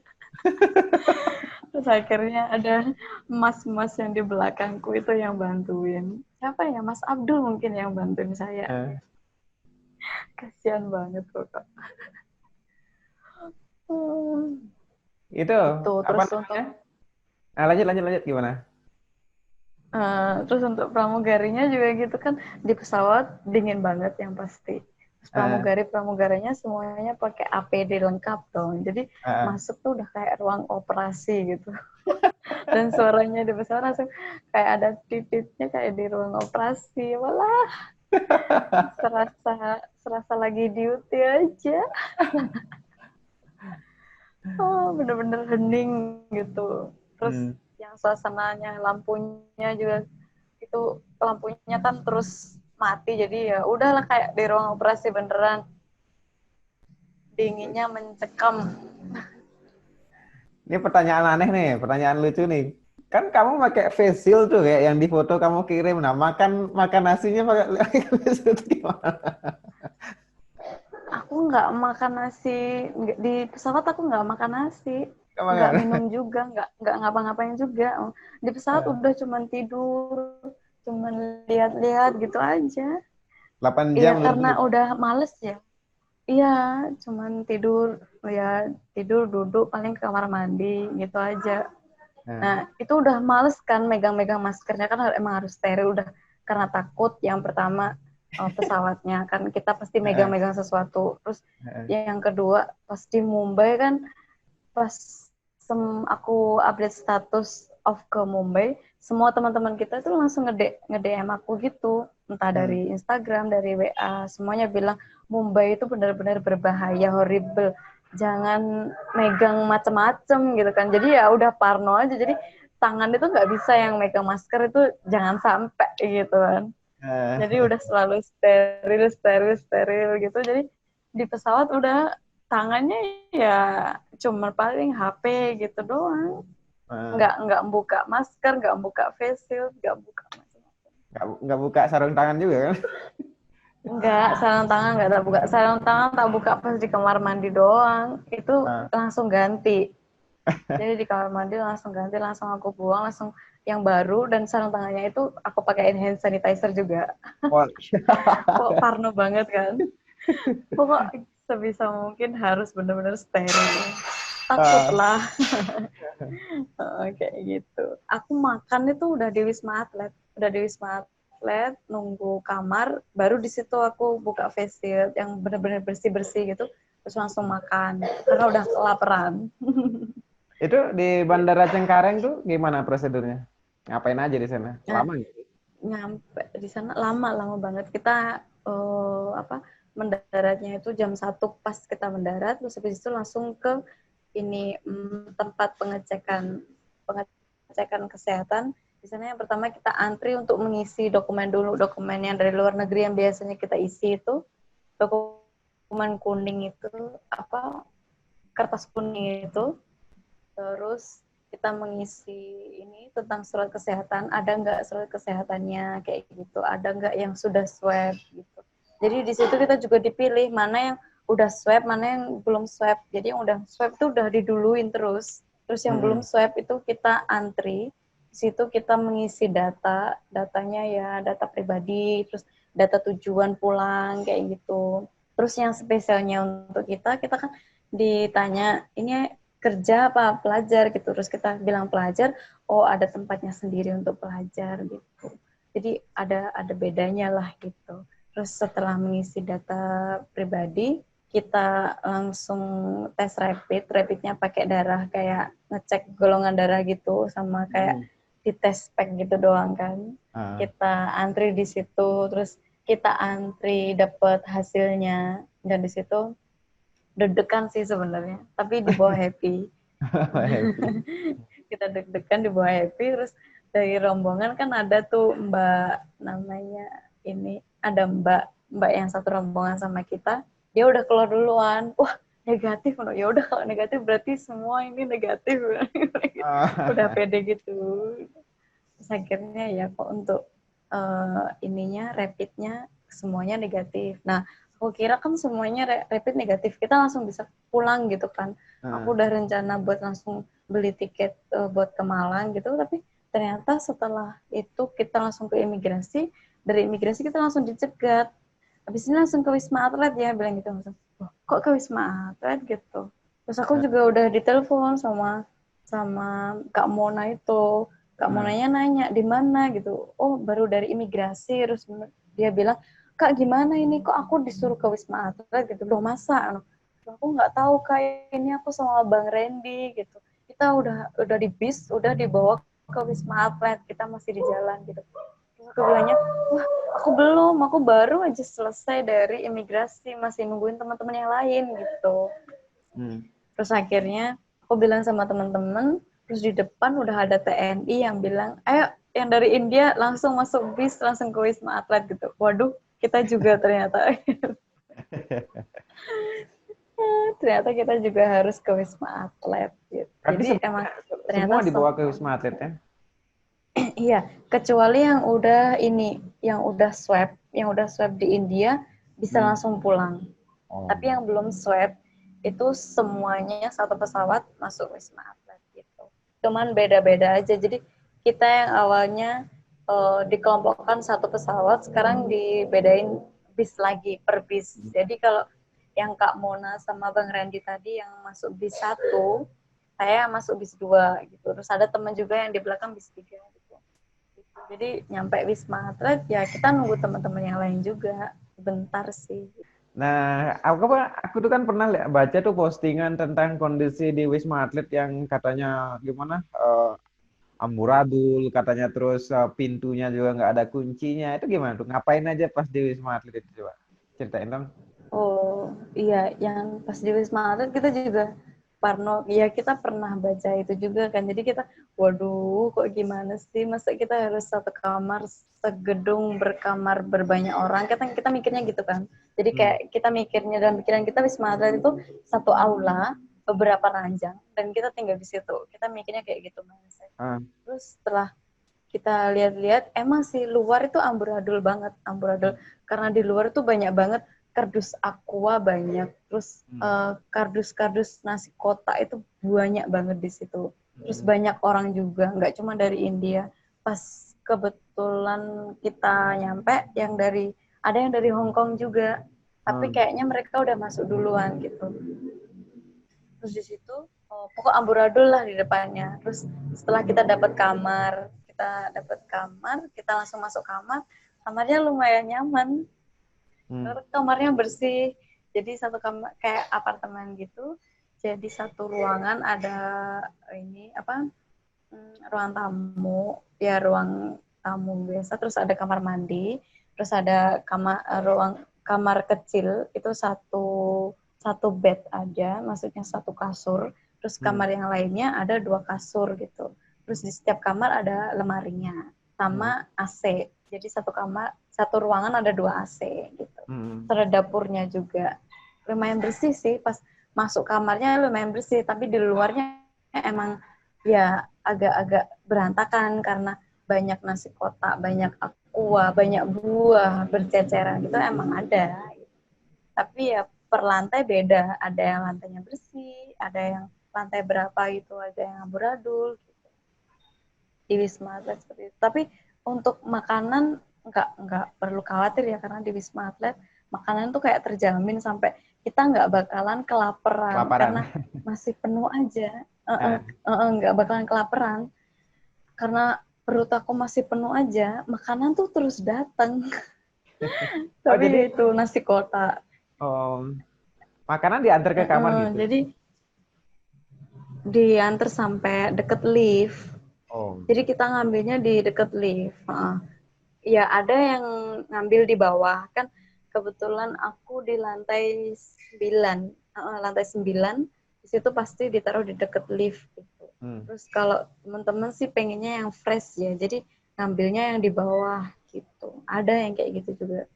Terus akhirnya ada mas-mas yang di belakangku itu yang bantuin. Siapa ya? Mas Abdul mungkin yang bantuin saya. Kasian banget kok. Itu Gitu. apa Terus namanya? Lanjut gimana? Terus untuk pramugarinya juga gitu kan, di pesawat dingin banget yang pasti. Terus pramugaranya semuanya pakai APD lengkap dong. Jadi masuk tuh udah kayak ruang operasi gitu. Dan suaranya di pesawat langsung kayak ada titiknya kayak di ruang operasi. Walah, serasa lagi duty aja. Bener-bener hening gitu. Terus yang suasananya, lampunya juga itu, lampunya kan terus mati, jadi ya udahlah kayak di ruang operasi beneran, dinginnya mencekam. Ini pertanyaan aneh nih, pertanyaan lucu nih. Kan kamu pakai face shield tuh kayak yang di foto kamu kirim. Nah, makan nasinya pakai face shield gimana? Aku nggak makan nasi di pesawat, aku nggak makan nasi, nggak minum juga, nggak ngapa-ngapain juga. Di pesawat udah cuman tidur, cuman lihat-lihat gitu aja. 8 Iya, jam karena duduk. udah males ya. Iya, cuman tidur, ya tidur duduk paling ke kamar mandi gitu aja. Nah, itu udah males kan megang-megang maskernya, kan emang harus steril udah, karena takut yang pertama pesawatnya kan kita pasti megang-megang sesuatu. Terus yang kedua pas di Mumbai kan, pas aku update status off ke Mumbai, semua teman-teman kita itu langsung nge-DM aku gitu, entah dari Instagram, dari WA, semuanya bilang Mumbai itu benar-benar berbahaya, horrible, jangan megang macem-macem gitu kan. Jadi ya udah parno aja, jadi tangan itu nggak bisa yang megang masker itu, jangan sampai gitu kan. Jadi udah selalu steril gitu. Jadi di pesawat udah tangannya ya cuma paling HP gitu doang. Nggak buka masker, nggak buka face shield, nggak buka macam-macam. Nggak buka sarung tangan juga kan? Nggak, sarung tangan nggak tak buka. Sarung tangan tak buka pas di kamar mandi doang. Itu langsung ganti. Jadi di kamar mandi langsung ganti, langsung aku buang, langsung yang baru, dan sarung tangannya itu aku pakai hand sanitizer juga. Kok parno banget kan? Pokok sebisa mungkin harus benar-benar steril. Takutlah. Kayak gitu. Aku makan itu udah di Wisma Atlet. Nunggu kamar, baru di situ aku buka face shield yang benar-benar bersih-bersih gitu, terus langsung makan karena udah kelaparan. Itu di Bandara Cengkareng tuh gimana prosedurnya? Ngapain aja di sana? Lama nggak? nyampe di sana lama banget. Kita mendaratnya itu jam 1 pas kita mendarat, terus habis itu langsung ke ini tempat pengecekan kesehatan. Di sana yang pertama kita antri untuk mengisi dokumen dulu, dokumen yang dari luar negeri yang biasanya kita isi itu dokumen kuning itu kertas kuning itu. Terus kita mengisi ini tentang surat kesehatan, ada nggak surat kesehatannya kayak gitu, ada nggak yang sudah swab gitu. Jadi di situ kita juga dipilih mana yang udah swab, mana yang belum swab. Jadi yang udah swab itu udah diduluin terus yang belum swab itu kita antri. Di situ kita mengisi datanya ya data pribadi, terus data tujuan pulang kayak gitu. Terus yang spesialnya untuk kita kan ditanya ini kerja apa pelajar gitu, terus kita bilang pelajar, oh ada tempatnya sendiri untuk pelajar gitu, jadi ada bedanya lah gitu. Terus setelah mengisi data pribadi kita langsung tes rapidnya pakai darah, kayak ngecek golongan darah gitu, sama kayak dites pack gitu doang kan. Kita antri di situ, terus kita antri dapat hasilnya, dan di situ deg-degan sih sebenarnya, tapi di bawah happy. Kita deg-degan di bawah happy, terus dari rombongan kan ada tuh mbak, namanya ini ada mbak yang satu rombongan sama kita, dia udah keluar duluan, wah negatif, ya udah kalau negatif berarti semua ini negatif. Udah pede gitu. Terus akhirnya ya kok untuk ininya rapidnya semuanya negatif. Nah aku kira kan semuanya rapid negatif, kita langsung bisa pulang gitu kan. Aku udah rencana buat langsung beli tiket buat ke Malang gitu, tapi ternyata setelah itu kita langsung ke imigrasi, dari imigrasi kita langsung dicegat. Habis ini langsung ke Wisma Atlet ya, bilang gitu langsung. Kok ke Wisma Atlet gitu. Terus aku juga udah ditelepon sama Kak Mona itu. Kak Monanya nanya di mana gitu. Oh, baru dari imigrasi. Terus dia bilang, Kak gimana ini, kok aku disuruh ke Wisma Atlet gitu. Loh masa? Aku nggak tahu Kak, ini aku sama Bang Randy gitu. Kita udah di bis, udah dibawa ke Wisma Atlet, kita masih di jalan gitu. Terus aku bilangnya, wah aku baru aja selesai dari imigrasi, masih nungguin teman-teman yang lain gitu. Terus akhirnya aku bilang sama teman-teman, terus di depan udah ada TNI yang bilang, ayo yang dari India langsung masuk bis, langsung ke Wisma Atlet gitu. Waduh, kita juga ternyata. Ternyata kita juga harus ke Wisma Atlet gitu. Tapi Jadi emang ternyata semua dibawa ke Wisma Atlet ya? iya, kecuali yang udah swab di India bisa langsung pulang. Tapi yang belum swab itu semuanya satu pesawat masuk Wisma Atlet gitu. Cuman beda-beda aja. Jadi kita yang awalnya dikelompokkan satu pesawat, sekarang dibedain bis lagi per bis. Jadi kalau yang Kak Mona sama Bang Randy tadi yang masuk bis 1, saya masuk bis 2 gitu. Terus ada teman juga yang di belakang bis 3 gitu. Jadi nyampe Wisma Atlet ya kita nunggu teman-teman yang lain juga. Bentar sih. Nah, aku tuh kan pernah baca tuh postingan tentang kondisi di Wisma Atlet yang katanya gimana, amburadul, katanya terus pintunya juga nggak ada kuncinya. Itu gimana tuh? Ngapain aja pas di Wisma Atlet itu coba? Ceritain dong. Oh iya, yang pas di Wisma Atlet kita juga parno, ya kita pernah baca itu juga kan. Jadi kita, waduh kok gimana sih, masa kita harus satu kamar, segedung berkamar berbanyak orang. Kita mikirnya gitu kan. Jadi kayak kita mikirnya dalam pikiran kita Wisma Atlet itu satu aula, beberapa ranjang, dan kita tinggal di situ. Kita mikirnya kayak gitu. Terus setelah kita lihat-lihat, emang sih luar itu amburadul banget, amburadul. Karena di luar itu banyak banget kardus aqua, banyak, terus kardus-kardus nasi kotak itu banyak banget di situ. Terus banyak orang juga, nggak cuma dari India. Pas kebetulan kita nyampe, ada yang dari Hong Kong juga, tapi kayaknya mereka udah masuk duluan gitu. Terus di situ pokok amburadul lah di depannya. Terus setelah kita dapat kamar, kita langsung masuk kamar. Kamarnya lumayan nyaman. Kamarnya bersih. Jadi satu kamar kayak apartemen gitu. Jadi satu ruangan ada ruang tamu, ya ruang tamu biasa, terus ada kamar mandi, terus ada ruang kamar kecil itu satu bed aja, maksudnya satu kasur, terus kamar yang lainnya ada 2 kasur gitu. Terus di setiap kamar ada lemarinya sama AC. Jadi satu ruangan ada 2 AC gitu. Terus ada dapurnya juga. Lumayan bersih sih, pas masuk kamarnya lumayan bersih, tapi di luarnya emang ya agak-agak berantakan karena banyak nasi kotak, banyak aqua, banyak buah berceceran gitu emang ada. Tapi ya per lantai beda, ada yang lantainya bersih, ada yang lantai berapa gitu, ada yang amburadul gitu. Di Wisma Atlet seperti itu. Tapi untuk makanan nggak perlu khawatir ya, karena di Wisma Atlet makanan tuh kayak terjamin sampai kita nggak bakalan kelaparan karena masih penuh aja. Nggak bakalan kelaparan karena perut aku masih penuh aja, makanan tuh terus datang. Tapi jadi itu nasi kotak. makanan diantar ke kamar gitu. Jadi diantar sampai deket lift. Jadi kita ngambilnya di deket lift. Ya ada yang ngambil di bawah kan. Kebetulan aku di lantai 9. Lantai 9 di situ pasti ditaruh di deket lift gitu. Terus kalau teman-teman sih pengennya yang fresh ya. Jadi ngambilnya yang di bawah gitu. Ada yang kayak gitu juga.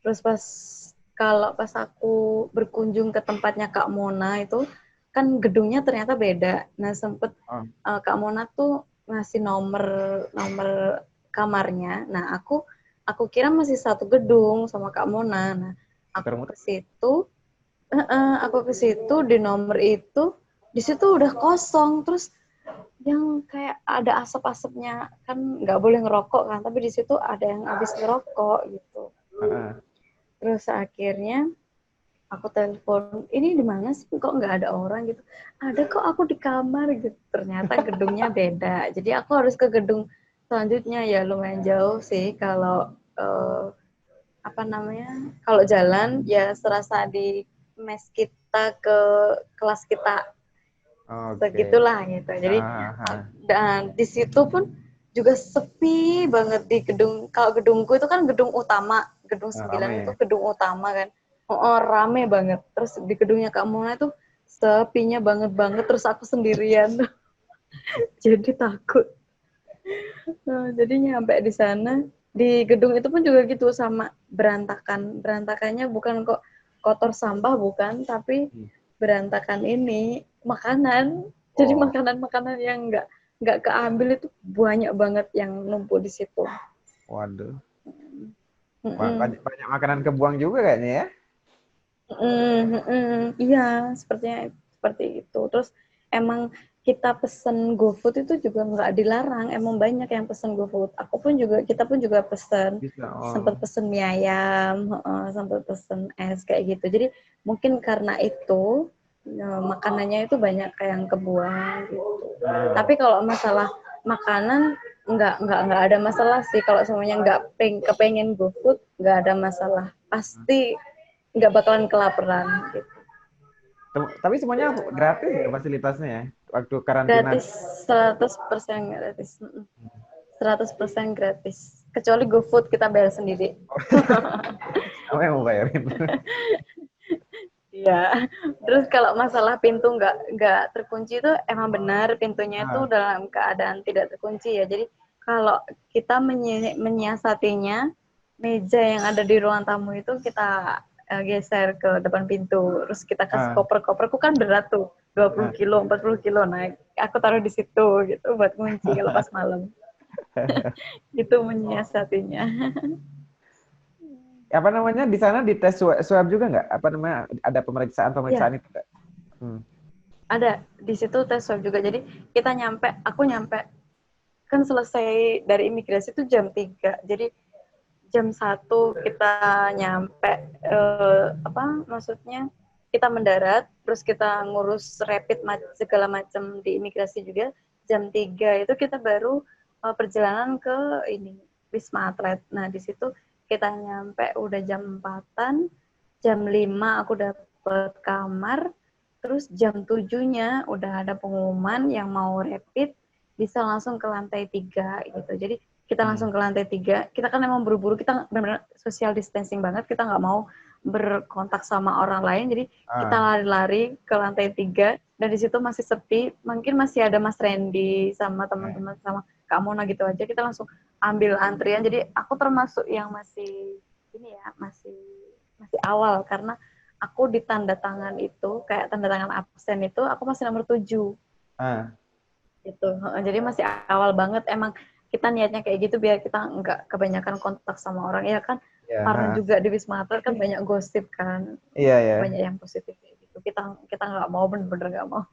Terus pas aku berkunjung ke tempatnya Kak Mona itu kan gedungnya ternyata beda. Nah sempet Kak Mona tuh ngasih nomor kamarnya. Nah aku kira masih satu gedung sama Kak Mona. Nah aku ke situ di nomor itu, di situ udah kosong. Terus yang kayak ada asap-asapnya, kan nggak boleh ngerokok kan, tapi di situ ada yang habis ngerokok gitu. Terus akhirnya aku telepon, ini di mana sih kok nggak ada orang gitu? Ada kok, aku di kamar gitu. Ternyata gedungnya beda. Jadi aku harus ke gedung selanjutnya, ya lumayan jauh sih kalau kalau jalan ya serasa di mes kita ke kelas kita. Segitulah gitu. Jadi dan di situ pun juga sepi banget di gedung. Kalau gedungku itu kan gedung utama, gedung 9 itu gedung utama kan. Rame banget. Terus di gedungnya Kak Mona itu sepinya banget. Terus aku sendirian. Jadi takut. Jadi nyampe di sana, di gedung itu pun juga gitu, sama berantakan. Berantakannya bukan kok kotor sampah, bukan, tapi berantakan ini makanan. Jadi makanan-makanan yang nggak keambil itu banyak banget yang numpuk di situ. Waduh. Banyak makanan kebuang juga kayaknya ya. Iya, sepertinya seperti itu. Terus emang kita pesen GoFood itu juga nggak dilarang. Emang banyak yang pesen GoFood. Kita pun juga pesen. Sempat pesen mie ayam, sempat pesen es kayak gitu. Jadi mungkin karena itu makanannya itu banyak yang kebuang gitu. Tapi kalau masalah makanan nggak ada masalah sih. Kalau semuanya nggak kepengen GoFood, nggak ada masalah. Pasti nggak bakalan kelaparan gitu. Tapi semuanya gratis ya fasilitasnya ya waktu karantina? Gratis, 100% gratis. 100% gratis. Kecuali GoFood kita bayar sendiri. Kamu yang mau bayarin? Iya. Terus kalau masalah pintu nggak terkunci itu emang benar, pintunya itu dalam keadaan tidak terkunci ya. Jadi kalau kita menyiasatinya, meja yang ada di ruang tamu itu kita geser ke depan pintu. Terus kita kasih koperku kan berat tuh, 20 kilo, 40 kilo. Nah, aku taruh di situ gitu buat kunci kalau pas malam. Itu menyiasatinya. Apa namanya di sana dites swab juga nggak? Apa namanya ada pemeriksaan Ya, itu nggak? ada di situ tes swab juga. Jadi aku nyampe kan selesai dari imigrasi itu jam 3. Jadi jam 1 kita nyampe maksudnya kita mendarat, terus kita ngurus rapid segala macam di imigrasi juga. Jam 3 itu kita baru perjalanan ke Wisma Atlet. Nah, di situ kita nyampe udah jam 4-an, jam 5 aku dapet kamar, terus jam 7-nya udah ada pengumuman yang mau rapid, bisa langsung ke lantai 3 gitu. Jadi kita langsung ke lantai 3, kita kan emang buru-buru, kita benar-benar social distancing banget, kita nggak mau berkontak sama orang lain, jadi kita Ah, lari-lari ke lantai 3, dan di situ masih sepi, mungkin masih ada Mas Randy sama ya. teman-teman, sama Kak Mona gitu aja, kita langsung ambil antrian, jadi aku termasuk yang masih, ini ya, masih awal, karena aku di tanda tangan itu, kayak tanda tangan absen itu, aku masih nomor 7 Ah, gitu. Jadi masih awal banget, emang kita niatnya kayak gitu biar kita nggak kebanyakan kontak sama orang ya kan, ya, karena ah. juga di Wisma Atlet kan banyak gosip kan, Iya ya. banyak yang positif kayak gitu, kita kita nggak mau, bener-bener nggak mau.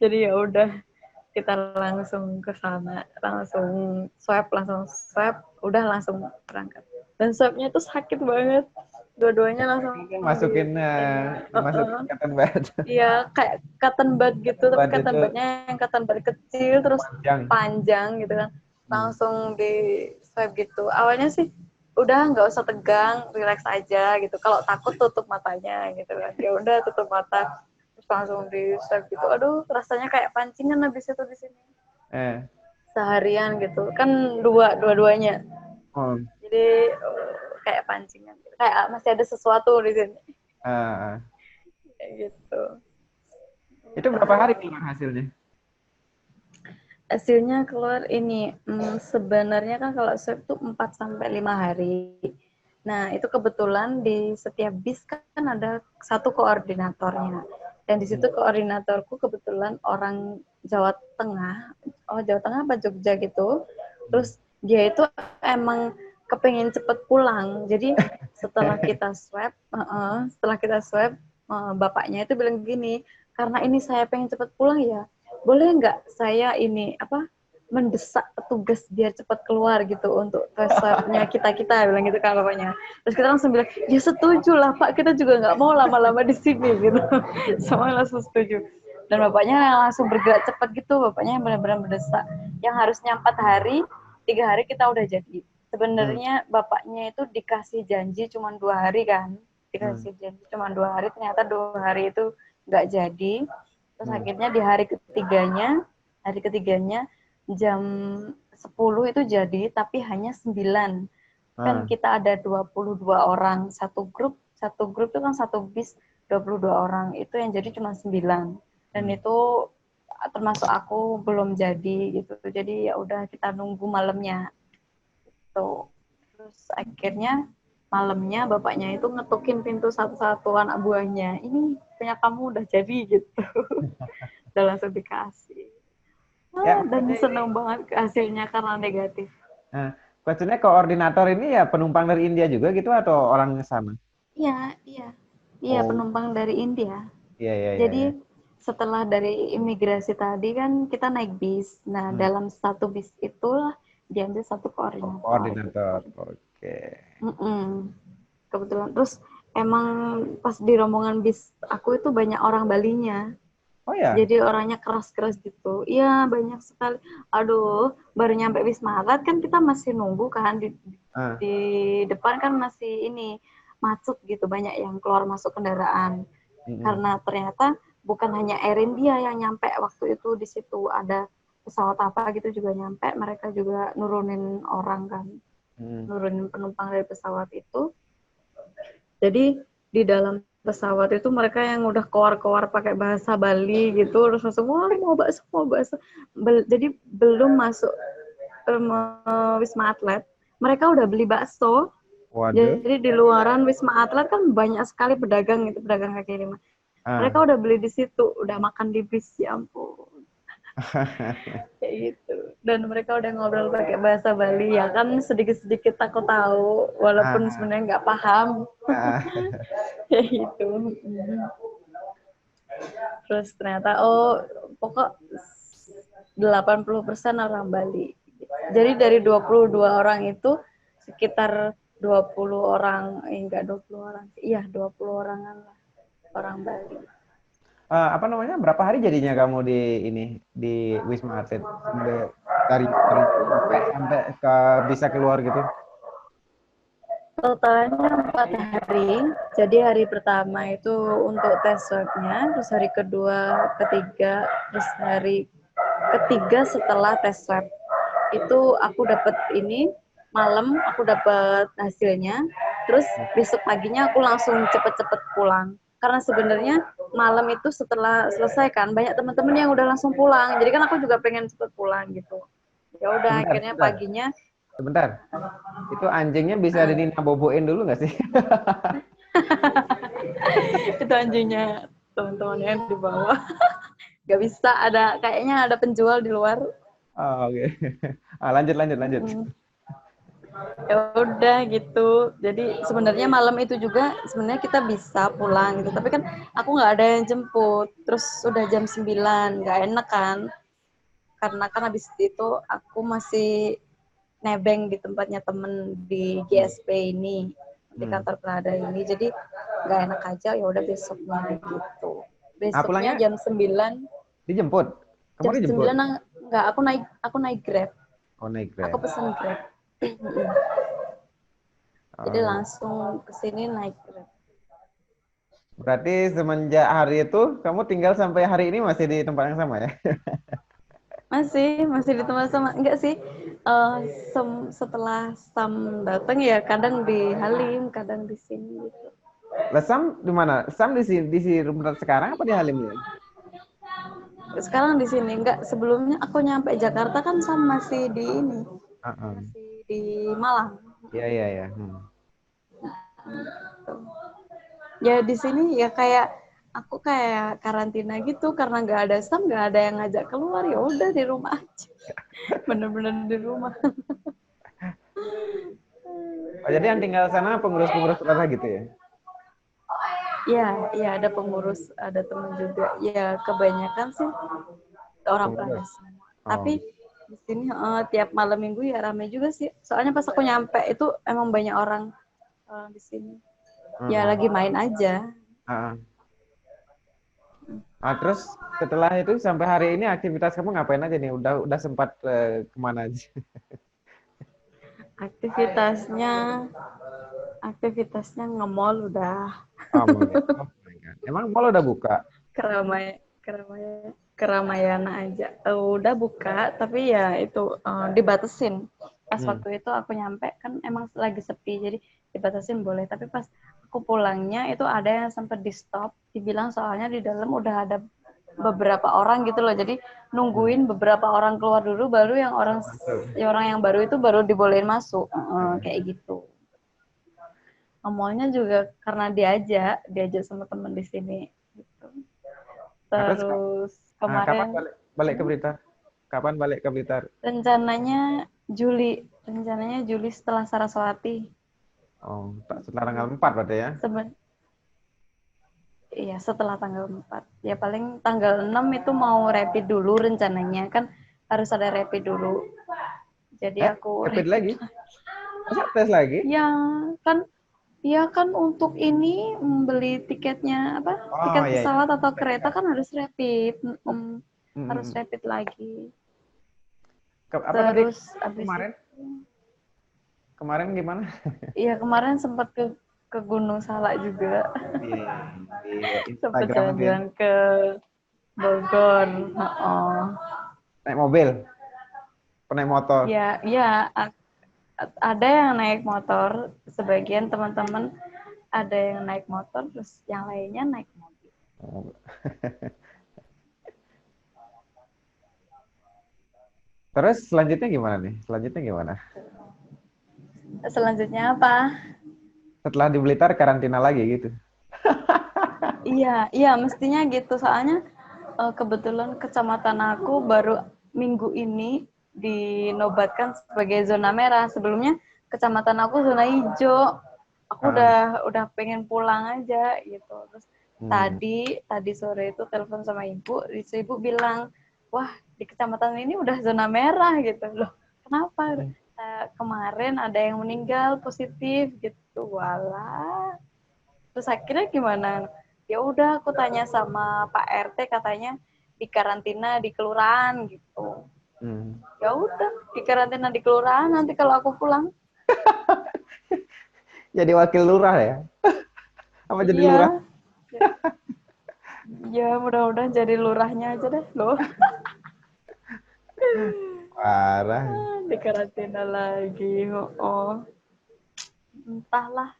Jadi ya udah, kita langsung ke sana, langsung swab, udah langsung berangkat, dan swabnya tuh sakit banget, dua-duanya langsung di Masukin ini. dimasukin cotton bud. Iya, kayak cotton bud gitu, Cotton tapi bud cotton itu budnya yang cotton bud kecil, terus panjang. panjang gitu kan. Hmm. Langsung di swipe gitu. Awalnya sih udah nggak usah tegang, relax aja gitu. Kalau takut tutup matanya gitu kan. Ya udah tutup mata, terus langsung di swipe gitu. Aduh, rasanya kayak pancingan habis itu di sini. Eh. Seharian gitu. Kan dua-duanya. Oh. Jadi kayak pancingan gitu. Kayak masih ada sesuatu di sini. Ah, ah. Kayak gitu. Itu berapa hari keluar hasilnya? Hasilnya keluar ini, sebenarnya kan kalau swab tuh 4 sampai 5 hari. Nah, itu kebetulan di setiap bis kan ada satu koordinatornya. Dan di situ koordinatorku kebetulan orang Jawa Tengah, Jawa Tengah apa Jogja gitu. Terus dia itu emang kepengen cepet pulang. Jadi setelah kita swab, bapaknya itu bilang gini, karena ini saya pengen cepet pulang ya, boleh nggak saya ini apa, mendesak petugas biar cepat keluar gitu untuk tes swabnya kita bilang gitu kan bapaknya. Terus kita langsung bilang ya setuju lah Pak, kita juga nggak mau lama-lama di sini gitu. Semua langsung setuju, dan bapaknya langsung bergerak cepat gitu, bapaknya yang benar-benar mendesak, yang harusnya 4 hari, 3 hari kita udah jadi. Hmm. Sebenarnya bapaknya itu dikasih janji cuma 2 hari kan, Hmm. dikasih janji cuma 2 hari, ternyata 2 hari itu nggak jadi. Terus Hmm. akhirnya di hari ketiganya jam 10 itu jadi, tapi hanya 9. Kan Ah. kita ada 22 orang, satu grup itu kan satu bis 22 orang, itu yang jadi cuma 9. Dan Hmm. itu termasuk aku belum jadi gitu. Jadi ya udah kita nunggu malamnya. Tuh. Terus akhirnya malamnya bapaknya itu ngetukin pintu satu-satu anak buahnya. Ini punya kamu udah jadi gitu. Udah langsung dikasih. Ya, Dan berarti ini. seneng banget ke hasilnya karena negatif. Nah, maksudnya koordinator ini ya penumpang dari India juga gitu atau orang sana? Iya, iya. Iya, Oh, penumpang dari India. iya iya iya Jadi iya. setelah dari imigrasi tadi kan kita naik bis. Nah, Hmm. dalam satu bis itulah diambil satu koordinator gitu. Koordinator. Oke. Mm-mm. Kebetulan. Terus emang pas di rombongan bis aku itu banyak orang Balinya. Oh ya. Jadi orangnya keras-keras gitu. Iya, banyak sekali. Aduh, baru nyampe Wisma Atlet kan kita masih nunggu kan Ah. di depan kan masih ini macet gitu, banyak yang keluar masuk kendaraan. Mm-mm. Karena ternyata bukan hanya Air India yang nyampe waktu itu, di situ ada pesawat apa gitu juga nyampe, mereka juga nurunin orang kan, Mm. nurunin penumpang dari pesawat itu. Jadi di dalam pesawat itu mereka yang udah keluar-keluar pakai bahasa Bali gitu, terus langsung wah mau bakso. Jadi belum masuk Wisma Atlet, mereka udah beli bakso. Waduh. Jadi di luaran Wisma Atlet kan banyak sekali pedagang itu, pedagang kaki lima. Ah. Mereka udah beli di situ, udah makan di bis, ya ampun. Kayak gitu. Dan mereka udah ngobrol pakai bahasa Bali, ya kan sedikit-sedikit aku tahu, walaupun Ah. sebenarnya nggak paham. Ah. Kayak gitu. Terus ternyata pokok 80% orang Bali. Jadi dari 22 orang itu sekitar 20 orang, enggak 20 orang. Iya, 20 orangan lah orang Bali. Apa namanya? Berapa hari jadinya kamu di ini di Wisma Atlet sampai dari sampai ke bisa keluar gitu? Totalnya 4 hari. Jadi hari pertama itu untuk tes swabnya, terus hari kedua, ketiga, terus hari ketiga setelah tes swab. Itu aku dapat ini malam, aku dapat hasilnya. Terus besok paginya aku langsung cepet-cepet pulang. Karena sebenarnya malam itu setelah selesai kan banyak teman-teman yang udah langsung pulang. Jadi kan aku juga pengen cepet pulang gitu. Ya udah Sebentar, akhirnya sebentar, paginya sebentar. Itu anjingnya bisa ah, Dina boboin dulu nggak sih? itu anjingnya teman-temannya yang di bawah. Gak bisa, ada kayaknya ada penjual di luar. Oh, oke. Lanjut, lanjut, lanjut. Mm. Ya udah gitu. Jadi sebenarnya malam itu juga sebenarnya kita bisa pulang gitu. Tapi kan aku nggak ada yang jemput. Terus udah jam 9, nggak enak kan. Karena kan habis itu aku masih nebeng di tempatnya temen di GSP ini, di Hmm. kantor Prada ini. Jadi nggak enak aja, ya udah besoknya gitu. Besoknya Pulangnya dijemput. Kamu jam dijemput? 9 enggak, aku naik Grab. Oh, naik Aku Grab. pesen Grab. Jadi Oh, langsung ke sini naik Grab. berarti semenjak hari itu kamu tinggal sampai hari ini masih di tempat yang sama ya? Masih di tempat sama. Enggak sih. Setelah Sam datang ya kadang di Halim, kadang di sini gitu. Lah Sam di mana? Sam di rumah sekarang apa di Halim ya? Sekarang di sini enggak, sebelumnya aku nyampe Jakarta kan Sam masih di ini, Heeh. masih di Malang. Iya, iya, iya. Ya di sini ya kayak aku kayak karantina gitu karena nggak ada Sam, nggak ada yang ngajak keluar, ya udah di rumah aja. Bener-bener di rumah. Oh, jadi yang tinggal sana pengurus-pengurus Prada gitu ya? Ya ada pengurus, ada temen juga. Ya kebanyakan sih orang Prada Pengurus. semua. Oh. Tapi di sini tiap malam minggu ya ramai juga sih. Soalnya pas aku nyampe itu emang banyak orang di sini. Ya Heeh. lagi main aja. Heeh. Terus setelah itu sampai hari ini aktivitas kamu ngapain aja nih? Udah sempat kemana aja? Aktivitasnya aktivitasnya nge-mall udah Oh, mall ya. Oh my God. Emang mall udah buka? keramaian aja. Udah buka tapi ya itu dibatasin. Pas Hmm. waktu itu aku nyampe kan emang lagi sepi jadi dibatasin boleh, tapi pas aku pulangnya itu ada yang sempat di stop, dibilang soalnya di dalam udah ada beberapa orang gitu loh, jadi Hmm. nungguin beberapa orang keluar dulu baru Masuk. orang yang baru itu baru dibolehin masuk. Hmm. Kayak gitu. Mallnya juga karena diajak sama temen di sini gitu. Terus Terus kapan kemarin balik ke Blitar? Kapan balik ke Blitar? rencananya Juli setelah Saraswati. Oh, setelah tanggal 4 berarti ya? Seben iya setelah tanggal 4. Ya paling tanggal 6 itu mau rapid dulu rencananya, kan harus ada rapid dulu. Jadi aku Rapid rapid lagi? lagi. Masa tes lagi? Ya kan ya kan untuk ini membeli tiketnya apa? Oh Tiket iya, iya. pesawat atau Tes kereta ya. kan harus rapid. Hmm, hmm, Harus hmm. rapid lagi. Apa tadi Terus abis kemarin? itu Kemarin gimana? iya kemarin sempat ke Gunung Salak juga. Di, di Sempat Instagram itu ya. jalan-jalan ke Bogor. Oh. Naik mobil, naik motor. Ya, ada yang naik motor, sebagian teman-teman ada yang naik motor, terus yang lainnya naik mobil. Oh. Terus selanjutnya gimana nih? Selanjutnya gimana? Selanjutnya apa? Setelah di Blitar karantina lagi gitu. Iya, mestinya gitu. Soalnya kebetulan kecamatan aku baru minggu ini dinobatkan sebagai zona merah. Sebelumnya kecamatan aku zona hijau. Aku Ah, udah pengen pulang aja gitu. Terus hmm. tadi sore itu telepon sama ibu bilang, wah di kecamatan ini udah zona merah gitu loh. Kenapa? Kemarin ada yang meninggal positif gitu. Walah. Terus akhirnya gimana? Ya udah aku tanya sama Pak RT, katanya di karantina di kelurahan gitu. Hmm. Ya udah di karantina di kelurahan, nanti kalau aku pulang. Jadi wakil lurah ya? Apa jadi Iya. lurah? Ya mudah-mudahan jadi lurahnya aja deh loh. Parah. Di karantina lagi. Oh, entahlah,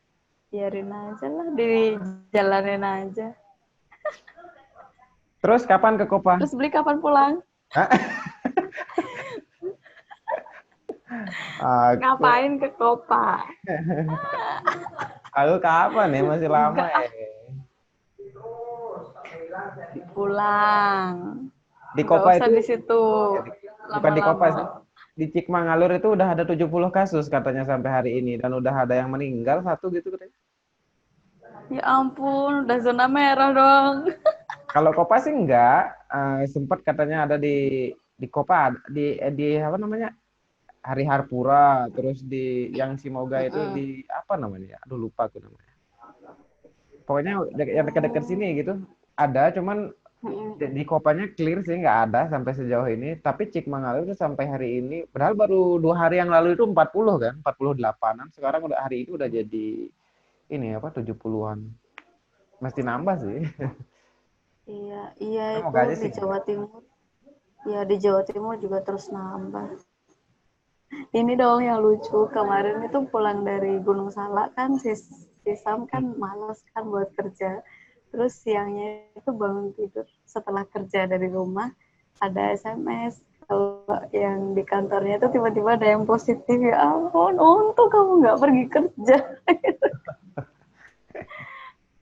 biarin aja lah, dijalanin aja. Terus kapan ke Kopa? Terus beli kapan pulang? Hah? Aku, Ngapain ke Kopa? aku kapan ya? Masih lama Enggak ya. ah, pulang. Di Enggak Kopa usah itu, di situ ya, bukan di Kopa sih. lama-lama. Di Cikmangalur itu udah ada 70 kasus katanya sampai hari ini. Dan udah ada yang meninggal satu gitu katanya. Ya ampun, udah zona merah dong. Kalau Kopa sih enggak. Sempat katanya ada di Kopa, di apa namanya? Hari Harpura, terus di yang Simoga itu Mm-mm. di apa namanya ya? Aduh lupa aku namanya. Pokoknya yang dekat-dekat sini gitu. Ada, cuman Mm-mm. di Kopanya clear sih nggak ada sampai sejauh ini. Tapi Cikmangalur itu sampai hari ini, padahal baru 2 hari yang lalu itu 40 kan, 48-an. Sekarang udah hari ini udah jadi ini apa 70-an. Mesti nambah sih. Iya, iya itu Semoga aja di sih Jawa enggak. Timur. Ya di Jawa Timur juga terus nambah. Ini dong yang lucu, kemarin itu pulang dari Gunung Salak kan si Sam kan malas kan buat kerja. Terus siangnya itu bangun tidur setelah kerja dari rumah ada SMS kalau yang di kantornya itu tiba-tiba ada yang positif, ya ampun untung kamu nggak pergi kerja.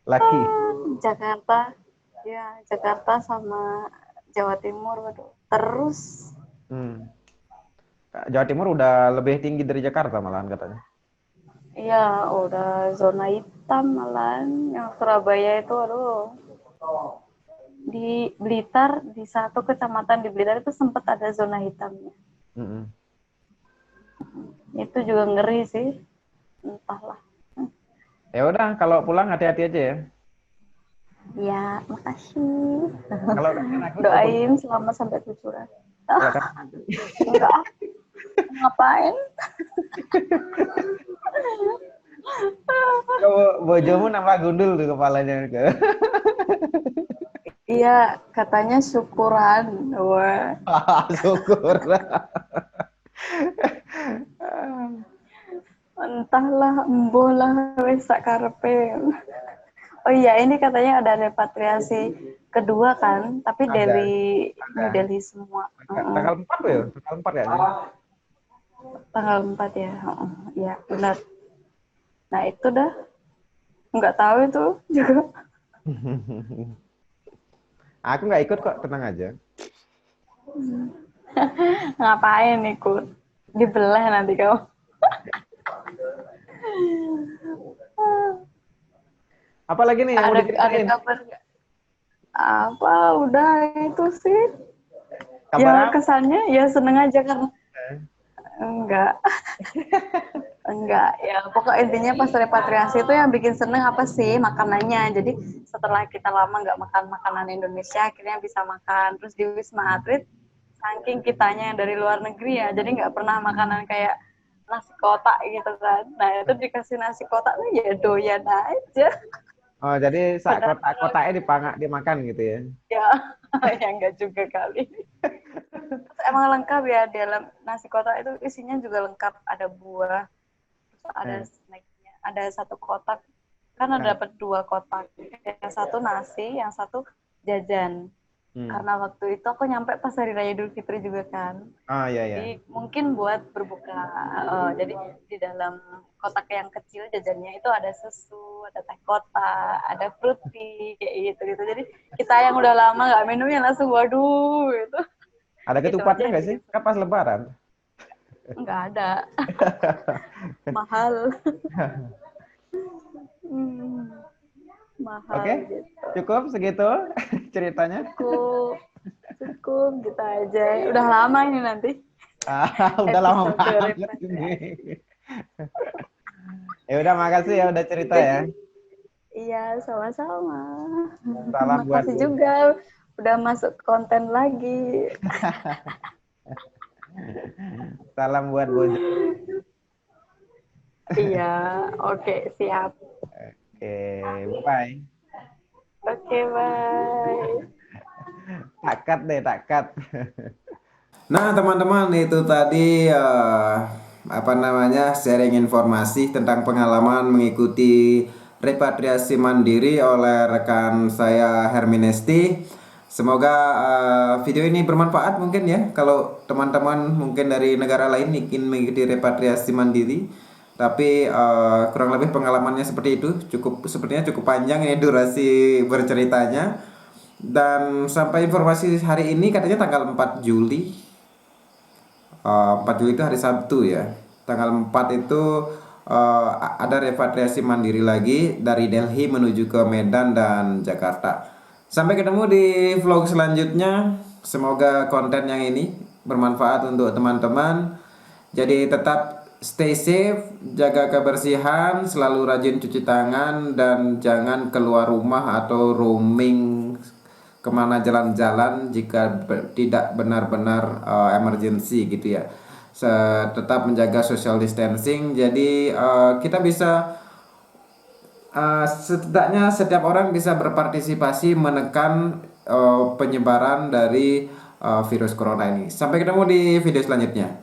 Laki. Jakarta, ya Jakarta sama Jawa Timur, waduh. Terus Hmm. Jawa Timur udah lebih tinggi dari Jakarta malahan katanya. ya udah zona hitam malahan, yang Surabaya itu aduh. Di Blitar, di satu kecamatan di Blitar itu sempat ada zona hitamnya. Mm-mm. Itu juga ngeri sih, entahlah. Ya udah, kalau pulang hati-hati aja ya. Ya, makasih. Kalau kangen aku telepon. Doain selamat sampai tujuan. Kalau kangen, Enggak, ngapain? kalau bojomu nambah gundul tuh kepalanya. Iya, katanya syukuran. Wah, Syukur. entahlah, embuh lah, wes sak karepe. Oh iya, ini katanya ada repatriasi kedua kan, tapi Ada, dari New ada. Delhi semua. Tanggal 4 tuh ya? Tanggal 4 kayaknya. Tanggal 4 ya. Ya, benar. Nah, itu dah. Nggak tahu itu juga. Aku nggak ikut kok, tenang aja. Ngapain ikut? Dibelah nanti kau. Apalagi nih yang mau Ada diceritain? kabar nggak? Apa? Udah itu sih. Kabar Ya apa? kesannya ya seneng aja kan. Eh, Enggak. Enggak, ya pokok intinya pas repatriasi itu yang bikin seneng apa sih makanannya. Jadi setelah kita lama nggak makan makanan Indonesia, akhirnya bisa makan. Terus di Wisma Atlet, saking kitanya yang dari luar negeri ya, jadi nggak pernah makanan kayak nasi kotak gitu kan. Nah itu dikasih nasi kotak tuh ya doyan aja. Oh, jadi Padahal kotaknya dimakan gitu ya. ya ya enggak juga kali. Terus emang lengkap ya, dalam nasi kotak itu isinya juga lengkap, ada buah, ada Eh, snacknya, ada satu kotak kan eh, ada dapat dua kotak, yang satu nasi, yang satu jajan. hmm. Karena waktu itu aku nyampe pas hari raya Idul Fitri juga kan, Oh iya ya. jadi mungkin buat berbuka. Jadi di dalam kotak yang kecil jajannya itu ada susu, ada teh kotak, ada fruity kayak gitu gitu. Jadi kita yang udah lama nggak minumnya langsung waduh itu. Ada Itu aja ketupatnya yang nggak sih? bikin Kan pas Lebaran. nggak ada. Mahal. Hmm, mahal Oke, gitu. cukup segitu ceritanya. Cukup, cukup gitu aja. Udah lama ini nanti Udah lama episode banget ini. repatriasi. Ya udah, makasih ya udah cerita ya. Jadi, iya sama-sama. Salam buat Makasih juga udah masuk konten lagi. salam buat Bojo. Iya, oke, siap. Oke, bye. Oke, bye. Tak cut deh, tak cut. Nah, teman-teman, itu tadi apa namanya, sharing informasi tentang pengalaman mengikuti repatriasi mandiri oleh rekan saya Herminesti. Semoga video ini bermanfaat mungkin ya, kalau teman-teman mungkin dari negara lain ingin mengikuti repatriasi mandiri. Tapi kurang lebih pengalamannya seperti itu, sepertinya cukup panjang ini durasi berceritanya. Dan sampai informasi hari ini katanya tanggal 4 Juli. 4 Juli itu hari Sabtu ya. Tanggal 4 itu ada repatriasi mandiri lagi dari Delhi menuju ke Medan dan Jakarta. Sampai ketemu di vlog selanjutnya. Semoga konten yang ini bermanfaat untuk teman-teman. Jadi tetap stay safe, jaga kebersihan, selalu rajin cuci tangan, dan jangan keluar rumah atau roaming kemana jalan-jalan jika tidak benar-benar emergency gitu ya. Tetap menjaga social distancing. Jadi kita bisa setidaknya setiap orang bisa berpartisipasi menekan penyebaran dari virus corona ini. Sampai ketemu di video selanjutnya.